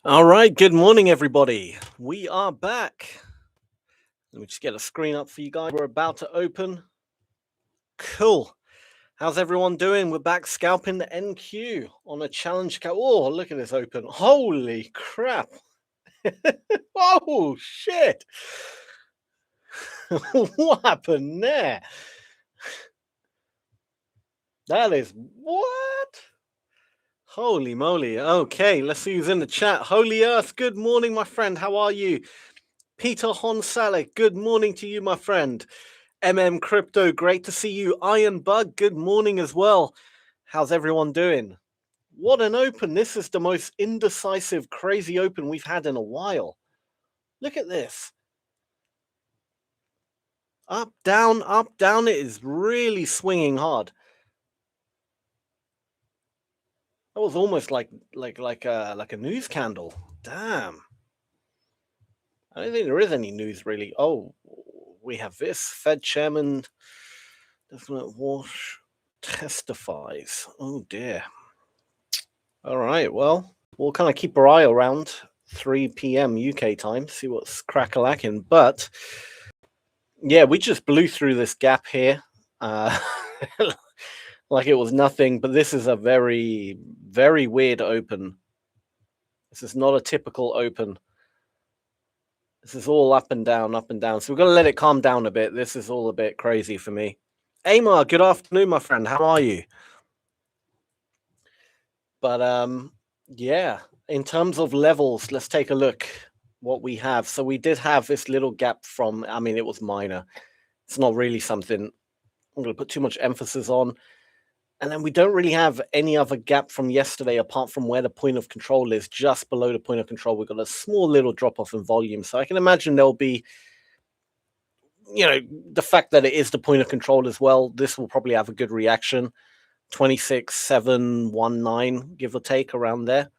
All right, good morning, everybody. We are back. Let me just get a screen up for you guys. We're about to open. Cool. How's everyone doing? We're back scalping the NQ on a challenge. Oh, look at this open. Holy crap. Oh, shit. What happened there? That is what? Holy moly. Okay, let's see who's in the chat. Holy Earth, good morning, my friend. How are you? Peter Honsalik, good morning to you, my friend. Crypto, great to see you. Iron Bug, good morning as well. How's everyone doing? What an open. This is the most indecisive, crazy open we've had in a while. Look at this. Up, down, up, down. It is really swinging hard. That was almost like a news candle. Damn. I don't think there is any news really. Oh, we have this. Fed chairman doesn't wash testifies. Oh dear. All right. Well, we'll kind of keep our eye around 3 p.m. UK time, see what's crack-a-lacking. But yeah, we just blew through this gap here like it was nothing. But this is a very, very weird open. This is not a typical open. This is all up and down, up and down. So we've got to let it calm down a bit. This is all a bit crazy for me. Amar, good afternoon, my friend. How are you? But yeah, in terms of levels, let's take a look what we have. So we did have this little gap from, I mean, it was minor. It's not really something I'm going to put too much emphasis on. And then we don't really have any other gap from yesterday apart from where the point of control is. Just below the point of control, we've got a small little drop off in volume. So I can imagine there'll be, the fact that it is the point of control as well. This will probably have a good reaction. 26,719, give or take, around there.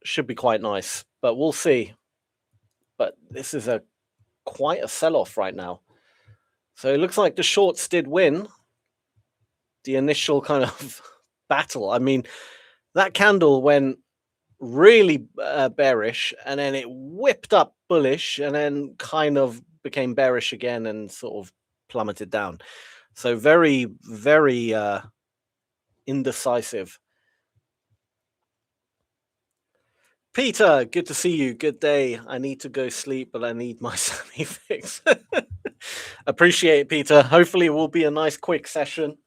Should be quite nice, but we'll see. But this is quite a sell-off right now. So it looks like the shorts did win the initial kind of battle. I mean, that candle went really bearish, and then it whipped up bullish, and then kind of became bearish again and sort of plummeted down. So very, very indecisive. Peter, good to see you. Good day. I need to go sleep, but I need my sunny fix. Appreciate it, Peter. Hopefully it will be a nice quick session.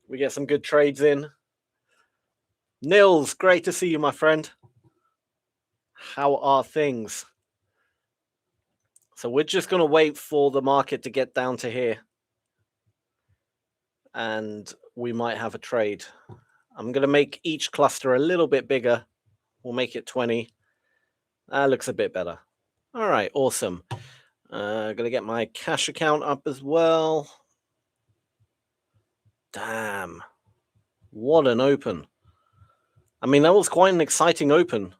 We get some good trades in. Nils, great to see you, my friend. How are things? So we're just going to wait for the market to get down to here. And we might have a trade. I'm going to make each cluster a little bit bigger. We'll make it 20. That looks a bit better. All right, awesome. Going to get my cash account up as well. Damn. What an open. I mean, that was quite an exciting open.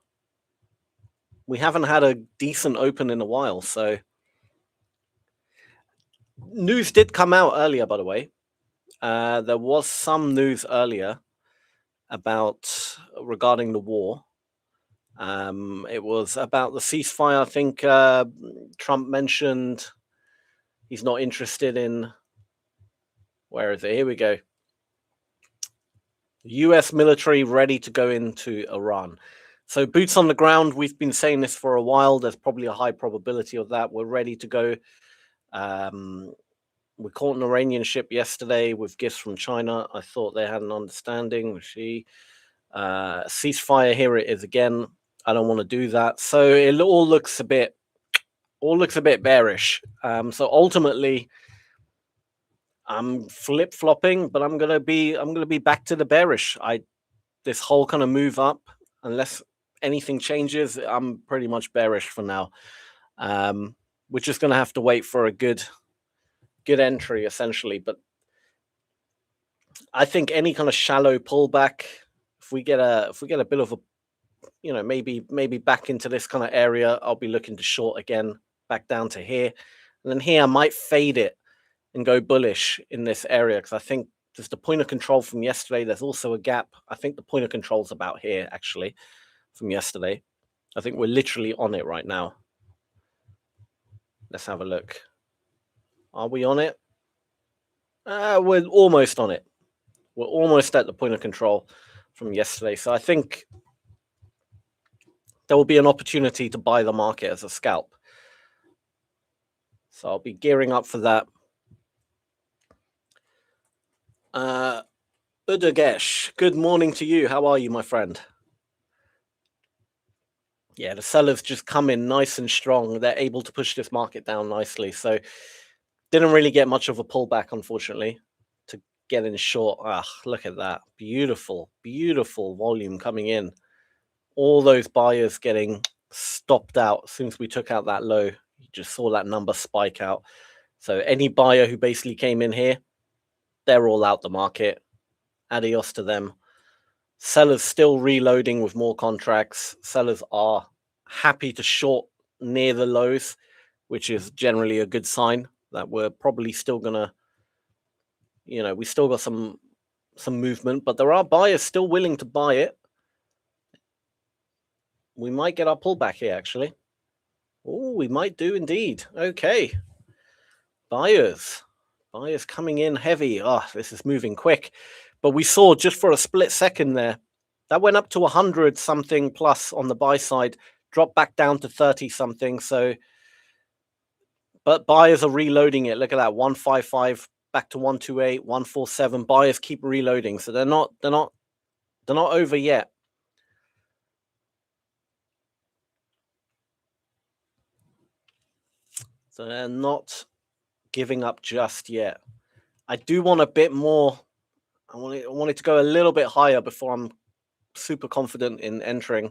We haven't had a decent open in a while, so. News did come out earlier, by the way. There was some news earlier regarding the war. It was about the ceasefire. I think Trump mentioned he's not interested in. Where is it? Here we go. US military ready to go into Iran. So boots on the ground. We've been saying this for a while. There's probably a high probability of that. We're ready to go. We caught an Iranian ship yesterday with gifts from China. I thought they had an understanding. Ceasefire, here it is again. I don't want to do that. So it all looks a bit bearish. So ultimately, I'm flip-flopping, but I'm gonna be back to the bearish. This whole kind of move up, unless anything changes, I'm pretty much bearish for now. We're just gonna have to wait for a good entry, essentially. But I think any kind of shallow pullback, if we get a bit of a, maybe back into this kind of area, I'll be looking to short again, back down to here, and then here I might fade it and go bullish in this area, because I think There's the point of control from yesterday. There's also a gap. I think the point of control is about here, actually, from yesterday. I think we're literally on it right now. Let's have a look. Are we on it? We're almost on it. We're almost at the point of control from yesterday. So I think there will be an opportunity to buy the market as a scalp. So I'll be gearing up for that. Udagesh, good morning to you. How are you, my friend? Yeah, the sellers just come in nice and strong. They're able to push this market down nicely. So didn't really get much of a pullback, unfortunately, to get in short. Ah, look at that. Beautiful, beautiful volume coming in. All those buyers getting stopped out as soon as we took out that low. You just saw that number spike out. So any buyer who basically came in here, they're all out the market. Adios to them. Sellers still reloading with more contracts. Sellers are happy to short near the lows, which is generally a good sign that we're probably still gonna, we still got some movement, but there are buyers still willing to buy it. We might get our pullback here, actually. Oh, we might do indeed. Okay. Buyers coming in heavy. Oh, this is moving quick. But we saw just for a split second there, that went up to 100 something plus on the buy side, dropped back down to 30 something. So, but buyers are reloading it. Look at that, 155 back to 128, 147. Buyers keep reloading. So they're not over yet. So they're not giving up just yet. I do want a bit more. I want it to go a little bit higher before I'm super confident in entering.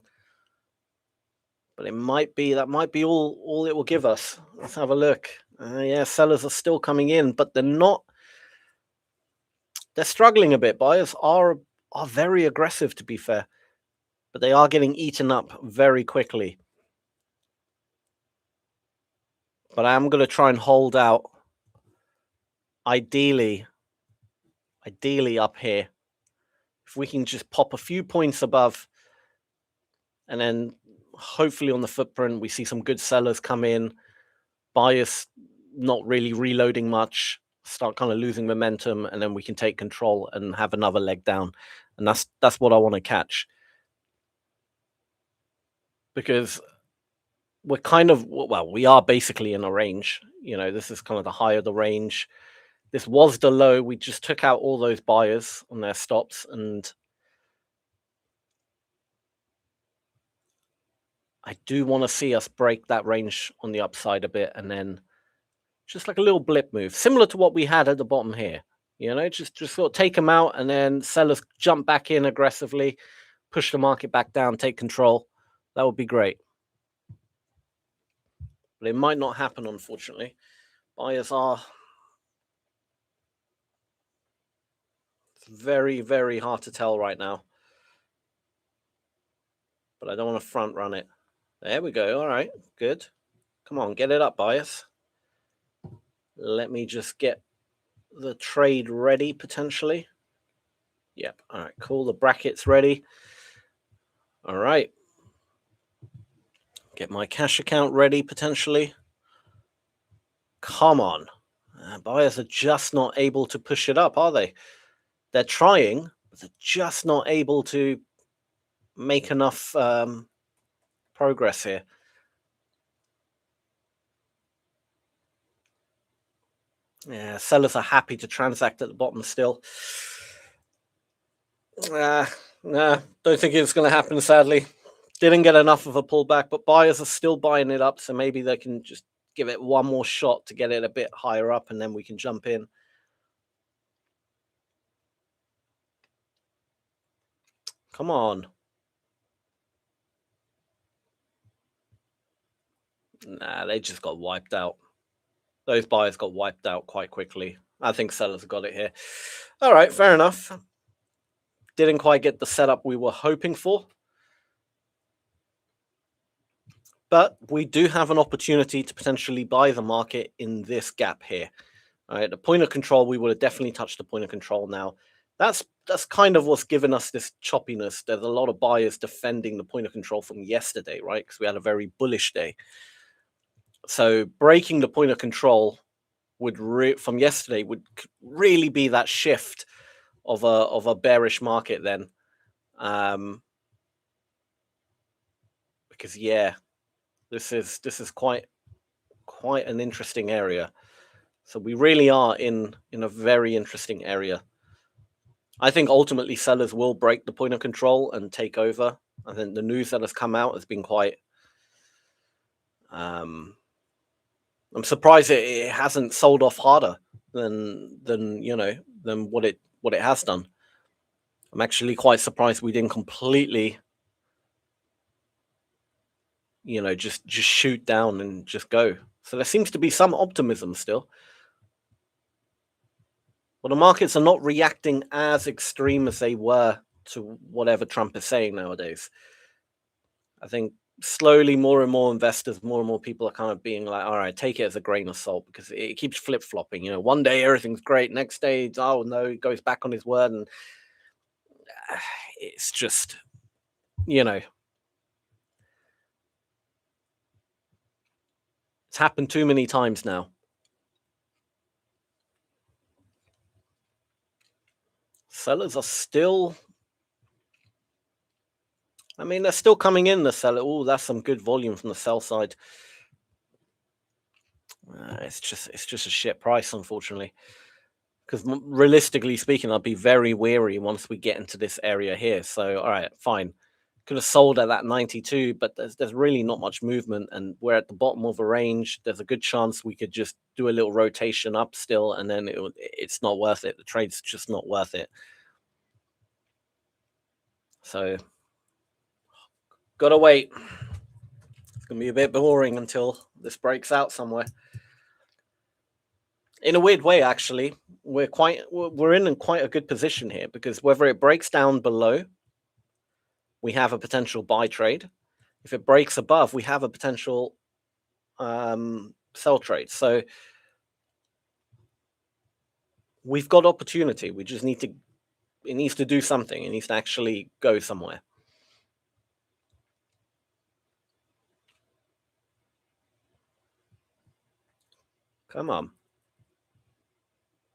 But that might be all it will give us. Let's have a look. Yeah, sellers are still coming in, but they're struggling a bit. Buyers are very aggressive, to be fair, but they are getting eaten up very quickly. But I am going to try and hold out, ideally up here. If we can just pop a few points above, and then hopefully on the footprint, we see some good sellers come in, buyers not really reloading much, start kind of losing momentum, and then we can take control and have another leg down. And that's what I want to catch. Because we're kind of, we are basically in a range. This is kind of the high of the range. This was the low. We just took out all those buyers on their stops, and I do want to see us break that range on the upside a bit, and then just like a little blip move, similar to what we had at the bottom here. Just sort of take them out, and then sellers jump back in aggressively, push the market back down, take control. That would be great. But it might not happen, unfortunately. Buyers are... It's very, very hard to tell right now. But I don't want to front run it. There we go. All right, good. Come on, get it up, buyers. Let me just get the trade ready, potentially. Yep. All right, cool. The bracket's ready. All right. Get my cash account ready, potentially. Come on. Buyers are just not able to push it up, are they? They're trying, but they're just not able to make enough progress here. Yeah, sellers are happy to transact at the bottom still. Nah, don't think it's going to happen, sadly. Didn't get enough of a pullback, but buyers are still buying it up, so maybe they can just give it one more shot to get it a bit higher up, and then we can jump in. Come on. Nah, they just got wiped out. Those buyers got wiped out quite quickly. I think sellers got it here. All right, fair enough. Didn't quite get the setup we were hoping for. But we do have an opportunity to potentially buy the market in this gap here. All right, the point of control, we would have definitely touched the point of control now. That's kind of what's given us this choppiness. There's a lot of buyers defending the point of control from yesterday, right? Because we had a very bullish day. So breaking the point of control would from yesterday would really be that shift of a bearish market then. Because yeah, this is quite an interesting area. So we really are in a very interesting area. I think ultimately sellers will break the point of control and take over. I think the news that has come out has been quite. I'm surprised it hasn't sold off harder than what it has done. I'm actually quite surprised we didn't completely, just shoot down and just go. So there seems to be some optimism still. Well, the markets are not reacting as extreme as they were to whatever Trump is saying nowadays. I think slowly more and more investors, more and more people are kind of being like, all right, take it as a grain of salt, because it keeps flip-flopping. One day everything's great, next day, oh no, he goes back on his word, and it's just, it's happened too many times now. Sellers are still, they're still coming in, the seller. Oh, that's some good volume from the sell side. It's just a shit price, unfortunately. Because realistically speaking, I'd be very wary once we get into this area here. So, all right, fine. Could have sold at that 92, but there's really not much movement, and we're at the bottom of a range. There's a good chance we could just do a little rotation up still, and then it's not worth it. The trade's just not worth it. So, gotta wait. It's gonna be a bit boring until this breaks out somewhere. In a weird way, actually, we're in quite a good position here, because whether it breaks down below, we have a potential buy trade. If it breaks above, we have a potential sell trade. So we've got opportunity. We just it needs to do something. It needs to actually go somewhere. Come on.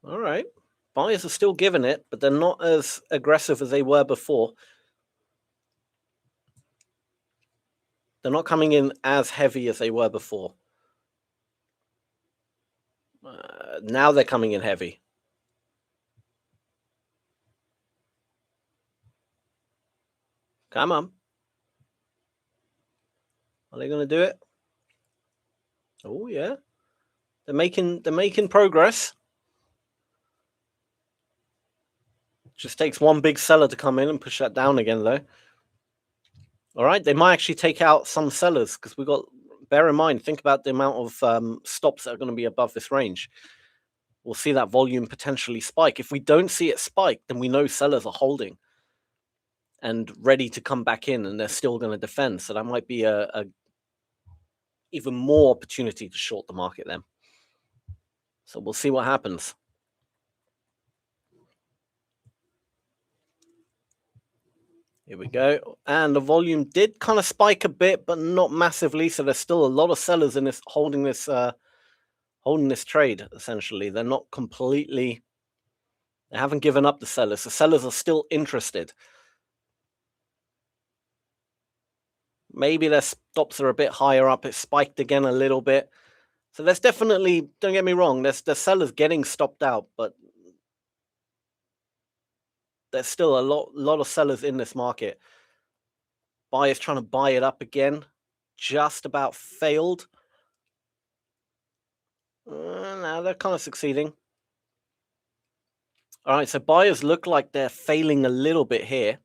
All right. Buyers are still giving it, but they're not as aggressive as they were before. They're not coming in as heavy as they were before. Now they're coming in heavy. Come on. Are they going to do it? Oh yeah. They're making progress. Just takes one big seller to come in and push that down again, though. All right, they might actually take out some sellers, because we got. Bear in mind, think about the amount of stops that are going to be above this range. We'll see that volume potentially spike. If we don't see it spike, then we know sellers are holding and ready to come back in, and they're still going to defend. So that might be a even more opportunity to short the market then. So we'll see what happens. Here we go. And the volume did kind of spike a bit, but not massively. So there's still a lot of sellers in this holding this trade, essentially. They're not completely, they haven't given up, the sellers. The sellers are still interested. Maybe their stops are a bit higher up. It spiked again a little bit. So there's definitely, don't get me wrong, there's sellers getting stopped out, but there's still a lot of sellers in this market. Buyers trying to buy it up again. Just about failed. Now they're kind of succeeding. All right, so buyers look like they're failing a little bit here.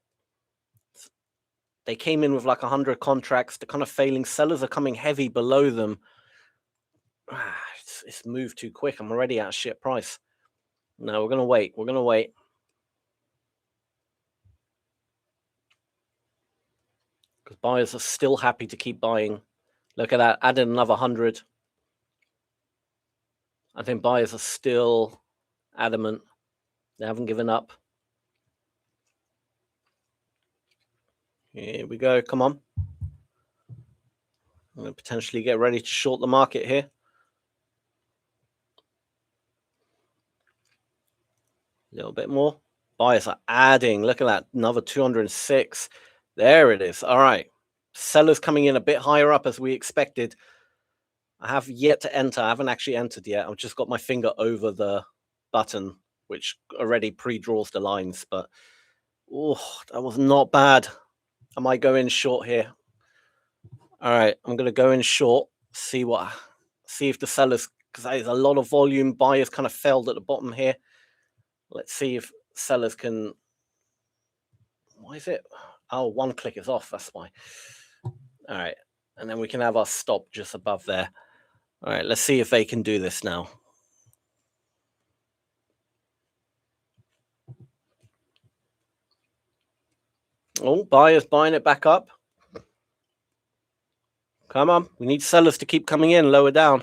They came in with like 100 contracts. They're kind of failing. Sellers are coming heavy below them. It's moved too quick. I'm already at a shit price. No, we're going to wait. We're going to wait. Because buyers are still happy to keep buying. Look at that. Added another 100. I think buyers are still adamant. They haven't given up. Here we go. Come on. I'm going to potentially get ready to short the market here. A little bit more. Buyers are adding. Look at that. Another 206. There it is. All right. Sellers coming in a bit higher up as we expected. I have yet to enter. I haven't actually entered yet. I've just got my finger over the button, which already pre-draws the lines. But oh, that was not bad. I might go in short here. All right. I'm going to go in short. See if the sellers, because there's a lot of volume. Buyers kind of failed at the bottom here. Let's see if sellers can. Why is it? Oh, one click is off. That's why. All right. And then we can have our stop just above there. All right. Let's see if they can do this now. Oh, buyers buying it back up. Come on. We need sellers to keep coming in lower down.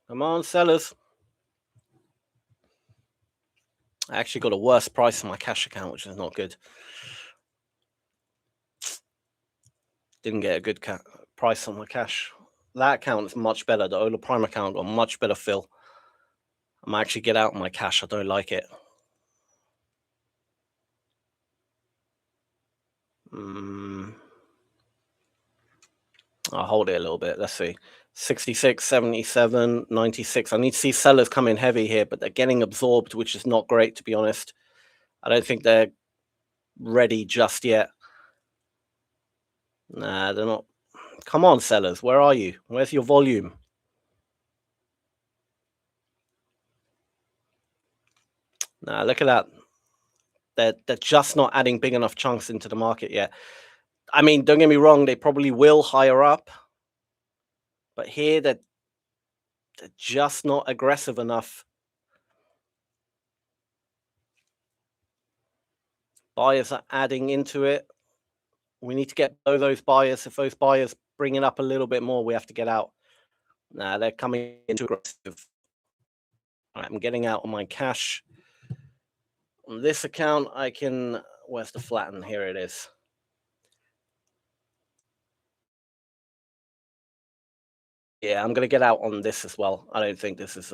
Come on, sellers. I actually got a worse price on my cash account, which is not good. Didn't get a good price on my cash. That account is much better. The Ola Prime account got a much better fill. I might actually get out my cash. I don't like it. I'll hold it a little bit. Let's see. 66, 77, 96. I need to see sellers come in heavy here, but they're getting absorbed, which is not great, to be honest. I don't think they're ready just yet. Nah, they're not. Come on, sellers. Where are you? Where's your volume? Nah, look at that. They're just not adding big enough chunks into the market yet. I mean, don't get me wrong, they probably will higher up. But here they're just not aggressive enough. Buyers are adding into it. We need to get below those buyers. If those buyers bring it up a little bit more, we have to get out. Nah, they're coming in too aggressive. All right, I'm getting out of my cash. On this account, I can. Where's the flatten? Here it is. Yeah, I'm gonna get out on this as well. I don't think this is.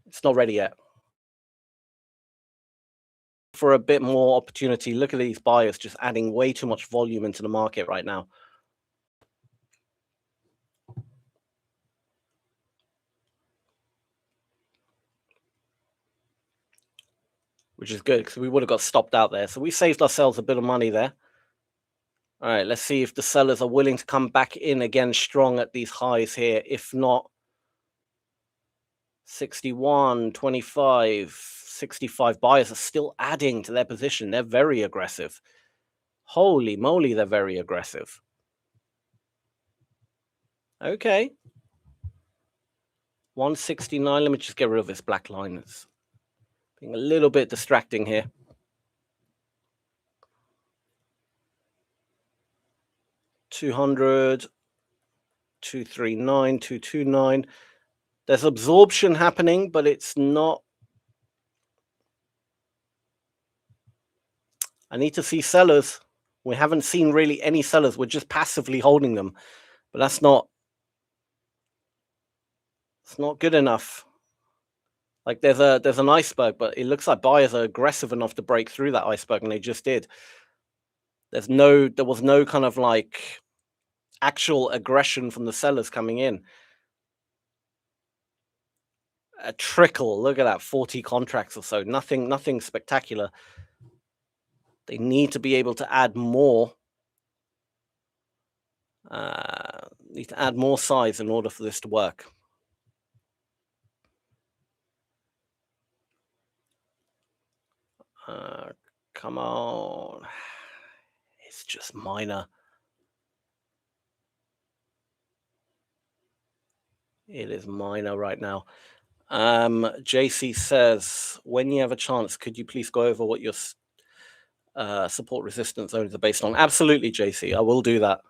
It's not ready yet. For a bit more opportunity, look at these buyers just adding way too much volume into the market right now. Which is good because we would have got stopped out there. So we saved ourselves a bit of money there. All right, let's see if the sellers are willing to come back in again strong at these highs here. If not, 61, 25, 65 buyers are still adding to their position. They're very aggressive. Holy moly, they're very aggressive. Okay. 169. Let me just get rid of this black line. It's being a little bit distracting here. 200, 239, 229. There's absorption happening, but it's not. I need to see sellers. We haven't seen really any sellers. We're just passively holding them, but it's not good enough. Like there's an iceberg, but it looks like buyers are aggressive enough to break through that iceberg, and they just did. There was no kind of like actual aggression from the sellers coming in. A trickle. Look at that, 40 contracts or so. Nothing spectacular. They need to be able to add more. Need to add more size in order for this to work. Come on. It's just minor. It is minor right now. JC says, when you have a chance, could you please go over what your support resistance zones are based on. Absolutely, JC, I will do that.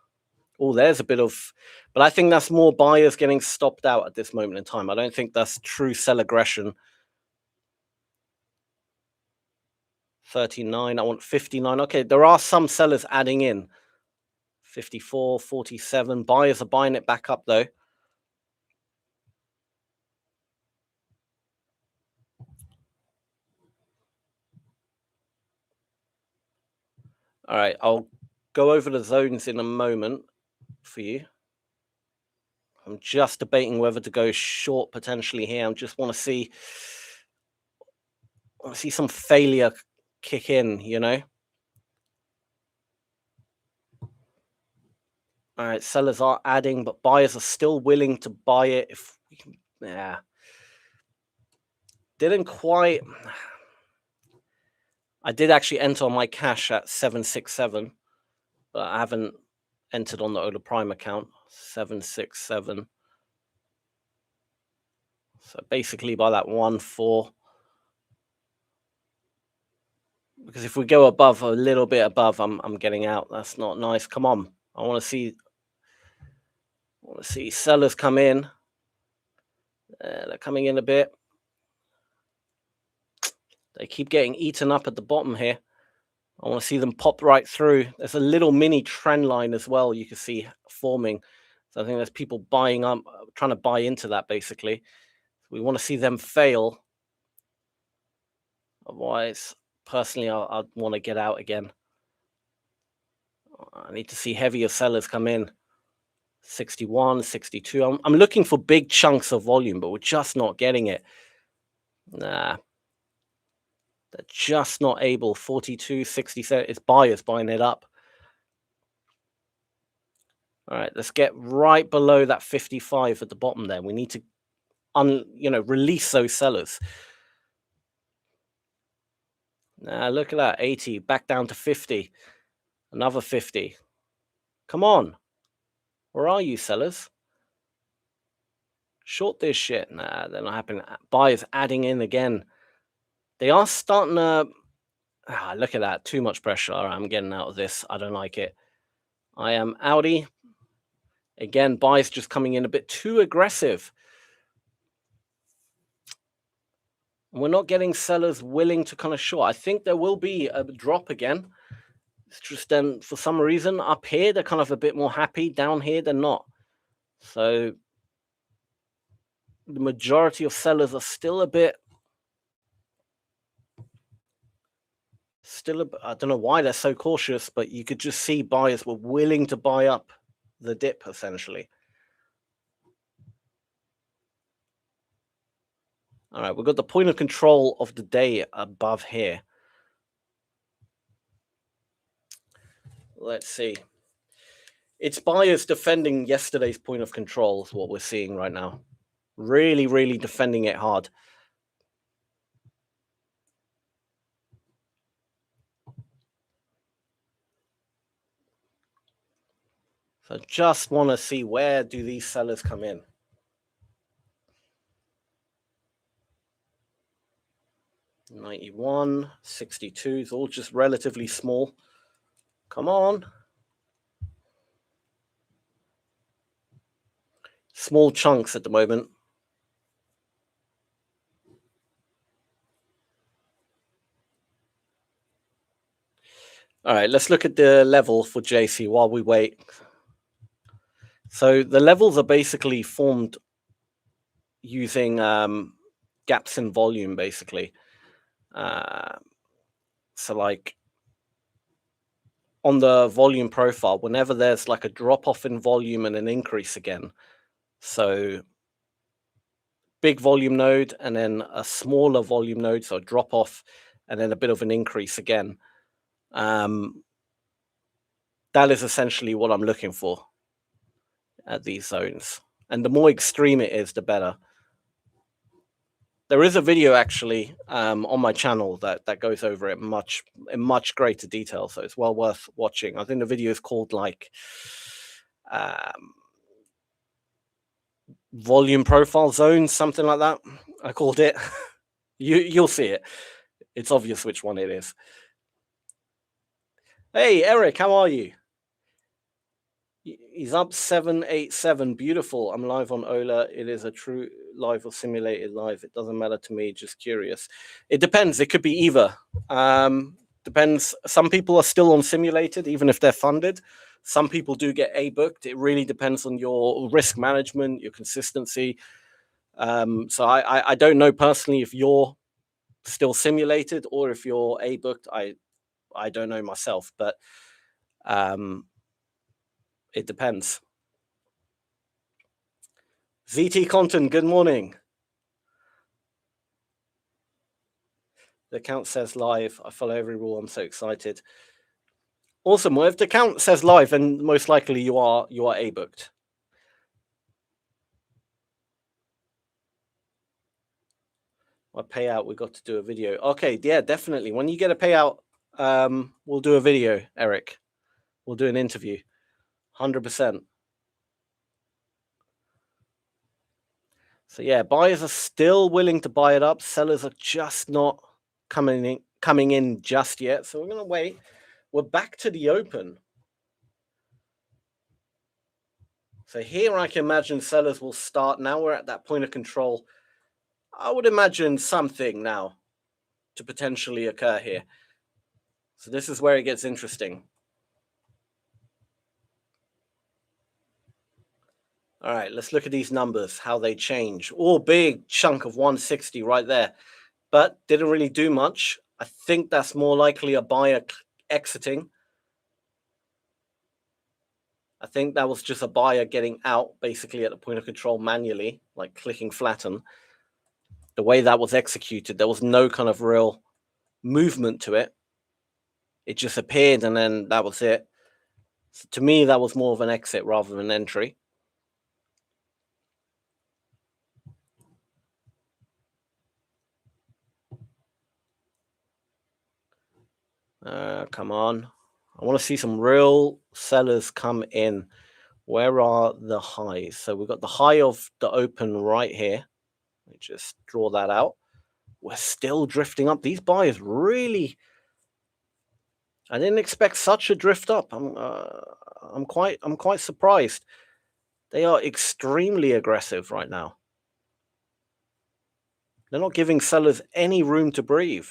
Oh, there's a bit of, but I think that's more buyers getting stopped out at this moment in time. I don't think that's true sell aggression. 39, I want 59. Okay, there are some sellers adding in. 54, 47. Buyers are buying it back up though. All right, I'll go over the zones in a moment for you. I'm just debating whether to go short potentially here. I just want to see some failure kick in, you know. All right, sellers are adding, but buyers are still willing to buy it. If we can, yeah, didn't quite. I did actually enter on my cash at 767, but I haven't entered on the Ola Prime account. 767. So basically by that 1-4. Because if we go above a little bit above, I'm getting out. That's not nice. Come on. I want to see sellers come in. They're coming in a bit. They keep getting eaten up at the bottom here. I want to see them pop right through. There's a little mini trend line as well you can see forming. So I think there's people buying up, trying to buy into that basically. We want to see them fail. Otherwise, personally, I'd want to get out again. I need to see heavier sellers come in. 61, 62. I'm looking for big chunks of volume, but we're just not getting it. Nah. They're just not able. 42, 67. It's buyers buying it up. All right, let's get right below that 55 at the bottom there. We need to release those sellers. Nah, look at that. 80, back down to 50. Another 50. Come on. Where are you, sellers? Short this shit. Nah, they're not happening. Buyers adding in again. They are starting to... look at that. Too much pressure. All right, I'm getting out of this. I don't like it. I am outie. Again, buyers just coming in a bit too aggressive. We're not getting sellers willing to kind of short. I think there will be a drop again. It's just then for some reason up here, they're kind of a bit more happy. Down here, they're not. So the majority of sellers are still a bit... I don't know why they're so cautious, but you could just see buyers were willing to buy up the dip essentially. All right, we've got the point of control of the day above here. Let's see. It's buyers defending yesterday's point of control is what we're seeing right now. Really, really defending it hard. So just want to see where do these sellers come in. $91, $62 is all just relatively small. Come on. Small chunks at the moment. All right, let's look at the level for JC while we wait. So the levels are basically formed using gaps in volume, basically. So like on the volume profile, whenever there's like a drop off in volume and an increase again, so big volume node and then a smaller volume node, so a drop off and then a bit of an increase again. That is essentially what I'm looking for at these zones. And the more extreme it is, the better. There is a video actually on my channel that goes over it in much greater detail, so it's well worth watching. I think the video is called like volume profile zones, something like that. I called it. You'll see it. It's obvious which one it is. Hey, Eric, how are you? He's up 787. Beautiful. I'm live on Ola. It is a true live or simulated live. It doesn't matter to me. Just curious. It depends. It could be either. Depends. Some people are still on simulated, even if they're funded. Some people do get A booked. It really depends on your risk management, your consistency. So I don't know personally if you're still simulated or if you're A booked. I don't know myself, but um, it depends. ZT Content, good morning. The account says live. I follow every rule. I'm so excited. Awesome. Well, if the account says live, then most likely you are A booked. My payout, we got to do a video. Okay, yeah, definitely. When you get a payout, we'll do a video, Eric. We'll do an interview. 100%. So yeah, buyers are still willing to buy it up. Sellers are just not coming in just yet. So we're gonna wait. We're back to the open. So here I can imagine sellers will start. Now we're at that point of control. I would imagine something now to potentially occur here. So this is where it gets interesting. All right, let's look at these numbers, how they change. Oh, big chunk of 160 right there, but didn't really do much. I think that's more likely a buyer exiting. I think that was just a buyer getting out basically at the point of control manually, like clicking flatten. The way that was executed, there was no kind of real movement to it. It just appeared and then that was it. So to me, that was more of an exit rather than an entry. Come on. I want to see some real sellers come in. Where are the highs? So we've got the high of the open right here. Let me just draw that out. We're still drifting up. These buyers really, I didn't expect such a drift up. I'm quite surprised. They are extremely aggressive right now. They're not giving sellers any room to breathe.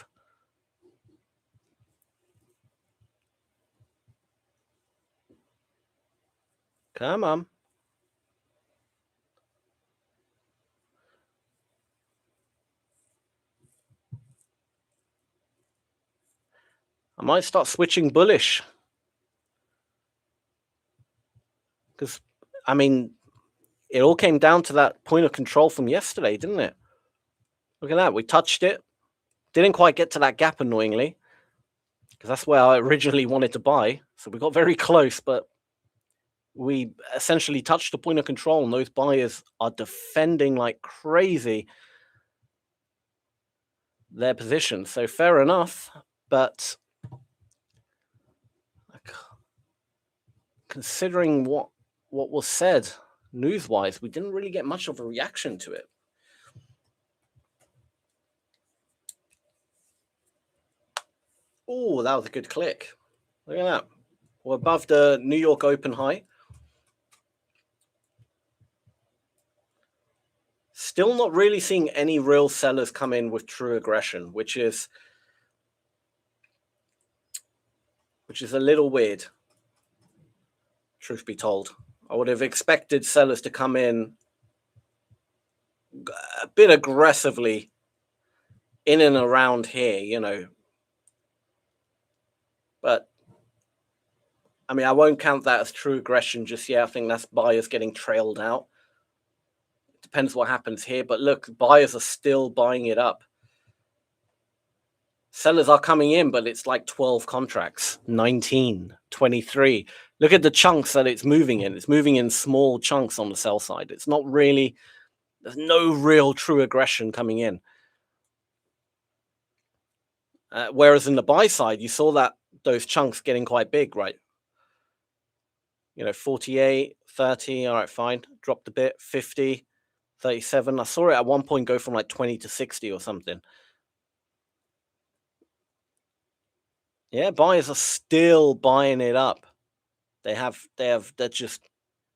Come on. I might start switching bullish. Because, I mean, it all came down to that point of control from yesterday, didn't it? Look at that. We touched it. Didn't quite get to that gap, annoyingly, because that's where I originally wanted to buy. So we got very close, but we essentially touched the point of control, and those buyers are defending like crazy their position. So fair enough, but considering what was said news-wise, we didn't really get much of a reaction to it. Oh, that was a good click. Look at that. We're above the New York Open high. Still not really seeing any real sellers come in with true aggression, which is a little weird, truth be told. I would have expected sellers to come in a bit aggressively in and around here, you know. But I mean, I won't count that as true aggression just yet. I think that's buyers getting trailed out. It depends what happens here. But look, buyers are still buying it up. Sellers are coming in, but it's like 12 contracts, 19, 23. Look at the chunks that it's moving in. It's moving in small chunks on the sell side. It's not really, there's no real true aggression coming in. Whereas in the buy side, you saw that those chunks getting quite big, right? You know, 48, 30, all right, fine. Dropped a bit, 50, 37. I saw it at one point go from like 20 to 60 or something. Yeah, buyers are still buying it up. They're just,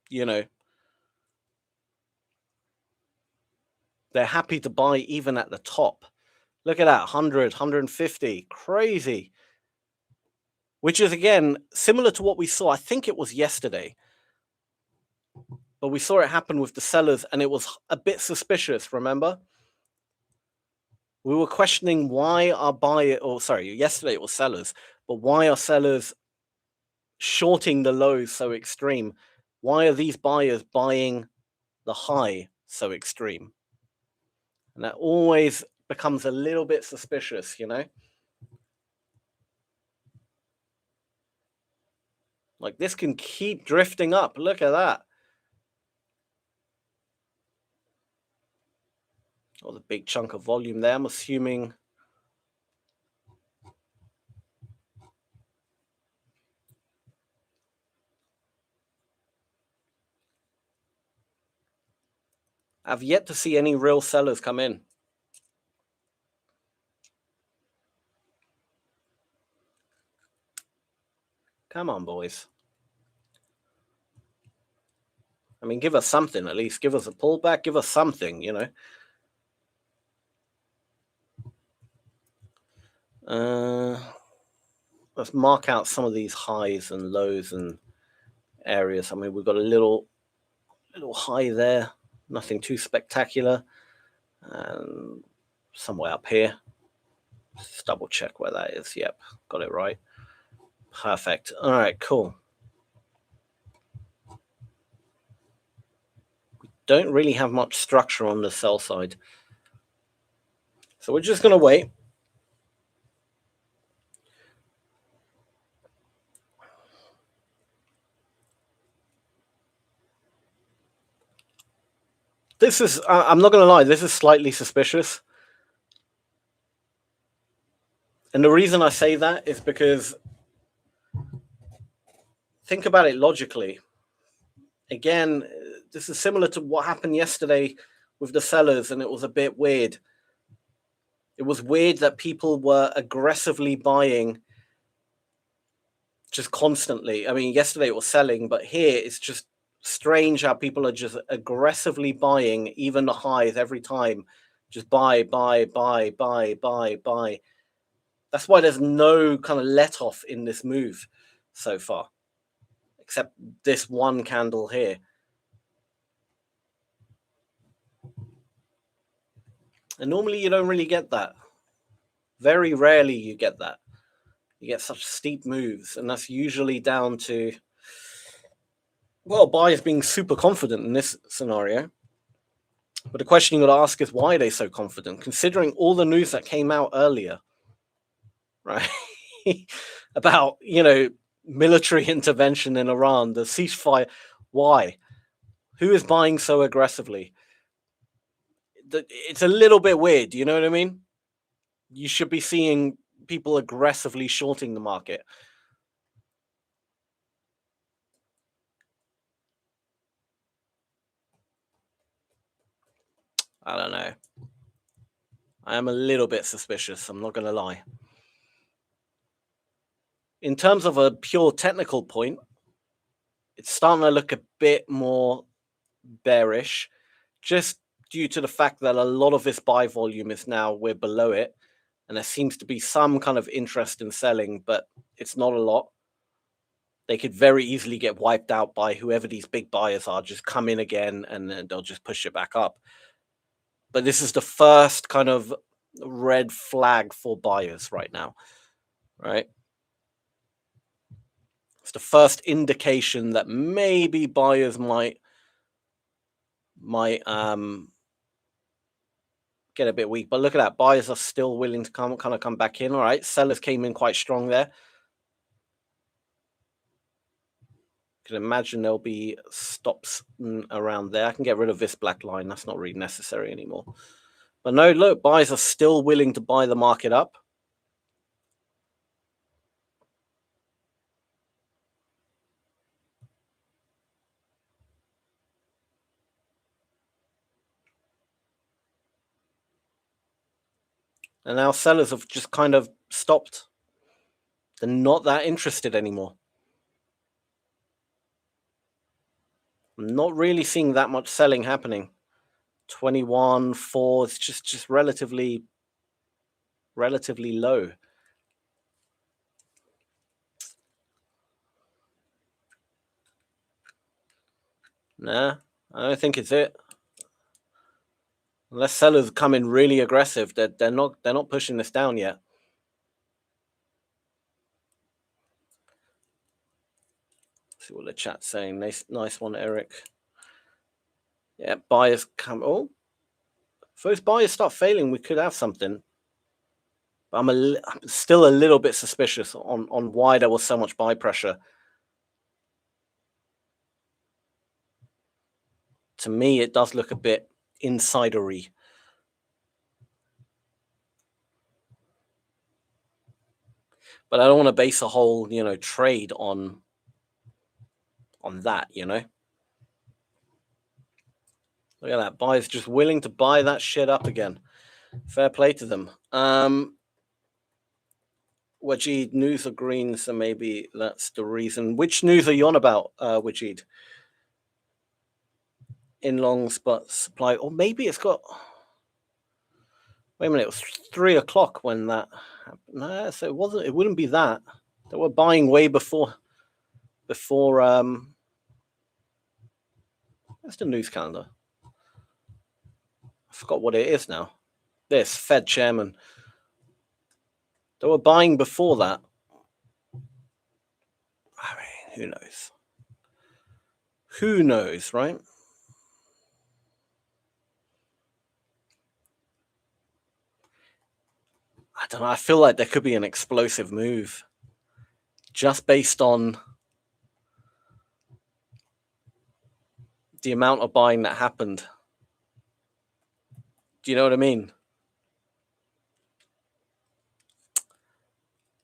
you know, they're happy to buy even at the top. Look at that, 100, 150, crazy. Which is again similar to what we saw. I think it was yesterday, but we saw it happen with the sellers, and it was a bit suspicious. Remember, we were questioning why are buyers, or sorry, yesterday it was sellers, but why are sellers shorting the lows so extreme? Why are these buyers buying the high so extreme? And that always becomes a little bit suspicious, you know? Like this can keep drifting up. Look at that. Oh, the big chunk of volume there. I'm assuming. I've yet to see any real sellers come in. Come on, boys. I mean, give us something at least. Give us a pullback. Give us something, you know. Let's mark out some of these highs and lows and areas. I mean, we've got a little high there. Nothing too spectacular. And somewhere up here. Let's double check where that is. Yep, got it right. Perfect. All right, cool. Don't really have much structure on the sell side. So we're just going to wait. This is, I'm not going to lie, this is slightly suspicious. And the reason I say that is because think about it logically. Again, this is similar to what happened yesterday with the sellers, and it was a bit weird. It was weird that people were aggressively buying just constantly. I mean, yesterday it was selling, but here it's just strange how people are just aggressively buying even the highs every time. Just buy, buy, buy, buy, buy, buy. That's why there's no kind of let off in this move so far, except this one candle here. And normally you don't really get that. Very rarely you get that. You get such steep moves, and that's usually down to, well, buyers being super confident in this scenario. But the question you got to ask is why are they so confident, considering all the news that came out earlier, right? About, you know, military intervention in Iran, the ceasefire. Why? Who is buying so aggressively? It's a little bit weird. You know what I mean? You should be seeing people aggressively shorting the market. I don't know. I am a little bit suspicious. I'm not going to lie. In terms of a pure technical point, it's starting to look a bit more bearish, just due to the fact that a lot of this buy volume is now we're below it, and there seems to be some kind of interest in selling, but it's not a lot. They could very easily get wiped out by whoever these big buyers are, just come in again, and then they'll just push it back up. But this is the first kind of red flag for buyers right now, right? It's the first indication that maybe buyers might get a bit weak. But look at that, buyers are still willing to come back in. All right, sellers came in quite strong there. Can imagine there'll be stops around there. I can get rid of this black line. That's not really necessary anymore. But no, look, buyers are still willing to buy the market up. And now sellers have just kind of stopped. They're not that interested anymore. I'm not really seeing that much selling happening. 21.4, it's just relatively low. Nah, I don't think it's it. Unless sellers come in really aggressive, they're not pushing this down yet. See what the chat's saying. Nice one, Eric. Yeah, buyers come. Oh, if those buyers start failing, we could have something. But I'm still a little bit suspicious on why there was so much buy pressure. To me, it does look a bit insidery. But I don't want to base a whole, trade on that, Look at that. Buyers just willing to buy that shit up again. Fair play to them. Wajid, news are green, so maybe that's the reason. Which news are you on about, Wajid? In longs, but supply, or maybe it's got. Wait a minute, it was 3 o'clock when that happened. No, so it wasn't. It wouldn't be that. They were buying way before. Where's the news calendar? I forgot what it is now. This Fed chairman. They were buying before that. I mean, who knows? Who knows, right? I don't know. I feel like there could be an explosive move just based on the amount of buying that happened. Do you know what I mean?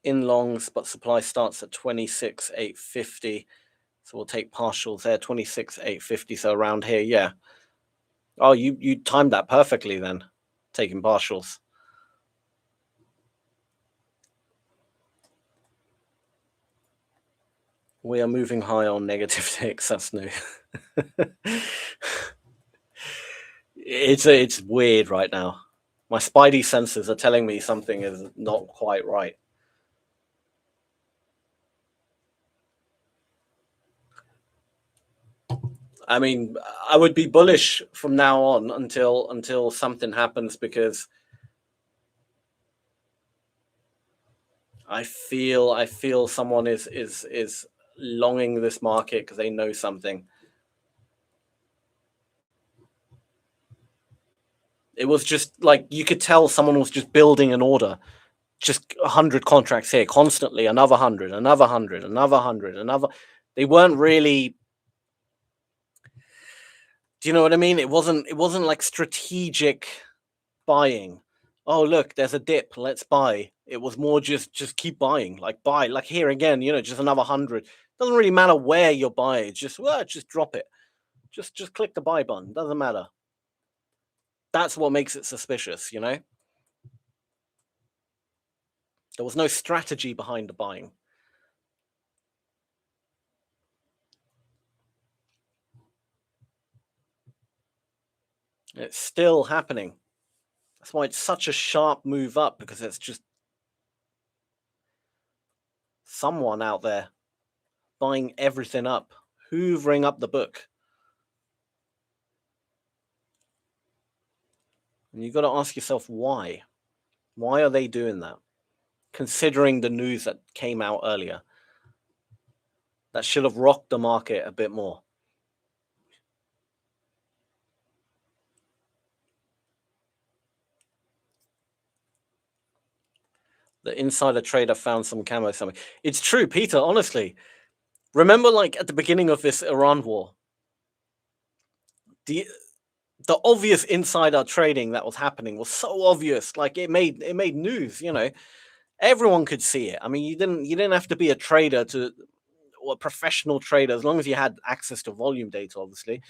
In longs, but supply starts at 26,850. So we'll take partials there, 26,850. So around here, yeah. Oh, you timed that perfectly then, taking partials. We are moving high on negative ticks. That's new. It's weird right now. My spidey senses are telling me something is not quite right. I mean, I would be bullish from now on until something happens, because I feel someone is longing this market because they know something. It was just like you could tell someone was just building an order, just 100 contracts here constantly, another 100, another 100, another 100, another. They weren't really. Do you know what I mean? It wasn't like strategic buying. Oh, look, there's a dip, let's buy. It was more just keep buying, like buy, like here again, just another 100. Doesn't really matter where you buy it, just drop it. Just click the buy button, doesn't matter. That's what makes it suspicious, There was no strategy behind the buying. It's still happening. That's why it's such a sharp move up, because it's just someone out there buying everything up, hoovering up the book. And you've got to ask yourself why. Why are they doing that? Considering the news that came out earlier, that should have rocked the market a bit more. The insider trader found some camo something. It's true, Peter, honestly. Remember, like, at the beginning of this Iran war, the obvious insider trading that was happening was so obvious. Like, it made news, Everyone could see it. I mean, you didn't have to be a trader or a professional trader, as long as you had access to volume data, obviously.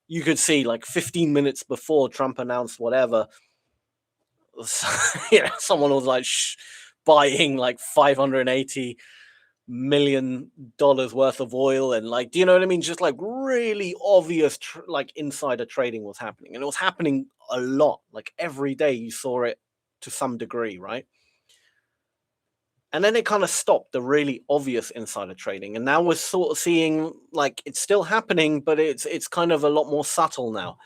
You could see, like, 15 minutes before Trump announced whatever, someone was like, shh, buying like $580 million worth of oil, and like, do you know what I mean? Just like really obvious like insider trading was happening, and it was happening a lot. Like every day you saw it to some degree, right? And then it kind of stopped, the really obvious insider trading, and now we're sort of seeing like it's still happening, but it's kind of a lot more subtle now.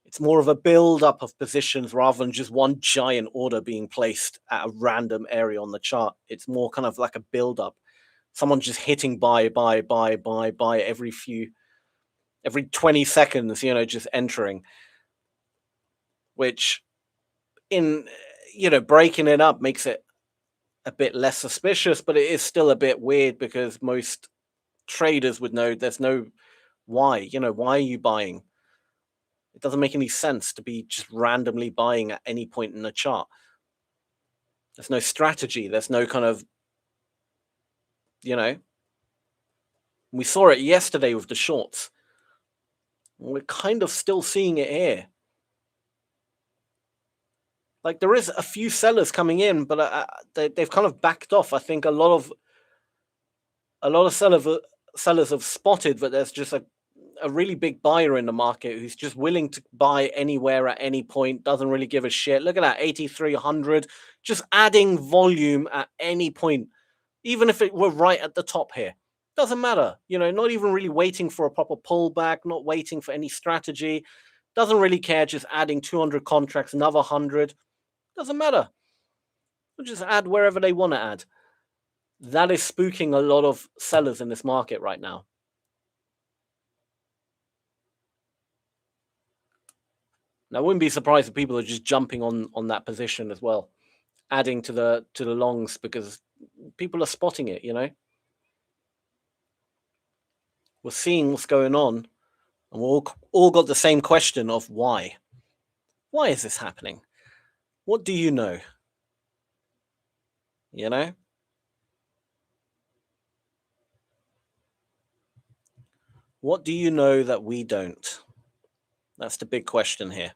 It's more of a build up of positions rather than just one giant order being placed at a random area on the chart. It's more kind of like a build up. Someone just hitting buy every 20 seconds, just entering, which in, breaking it up makes it a bit less suspicious, but it is still a bit weird because most traders would know there's no why. Why are you buying? It doesn't make any sense to be just randomly buying at any point in the chart. There's no strategy. There's no kind of, you know, we saw it yesterday with the shorts. We're kind of still seeing it here. Like there is a few sellers coming in, but they've kind of backed off. I think a lot of sellers have spotted that there's just a really big buyer in the market who's just willing to buy anywhere at any point, doesn't really give a shit. Look at that, 8,300, just adding volume at any point, even if it were right at the top here. Doesn't matter, not even really waiting for a proper pullback, not waiting for any strategy. Doesn't really care, just adding 200 contracts, another 100. Doesn't matter. They'll just add wherever they want to add. That is spooking a lot of sellers in this market right now. Now, I wouldn't be surprised if people are just jumping on that position as well, adding to the longs because people are spotting it. We're seeing what's going on, and we're all got the same question of why. Why is this happening? What do you know? What do you know that we don't? That's the big question here.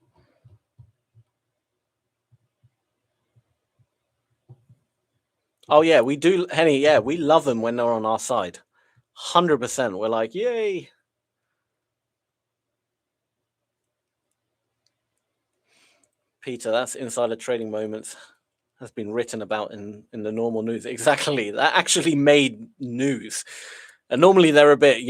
Oh yeah, we do, Henny. Yeah, we love them when they're on our side. 100%. We're like, yay. Peter, that's insider trading moments. Has been written about in the normal news. Exactly. That actually made news. And normally they're a bit,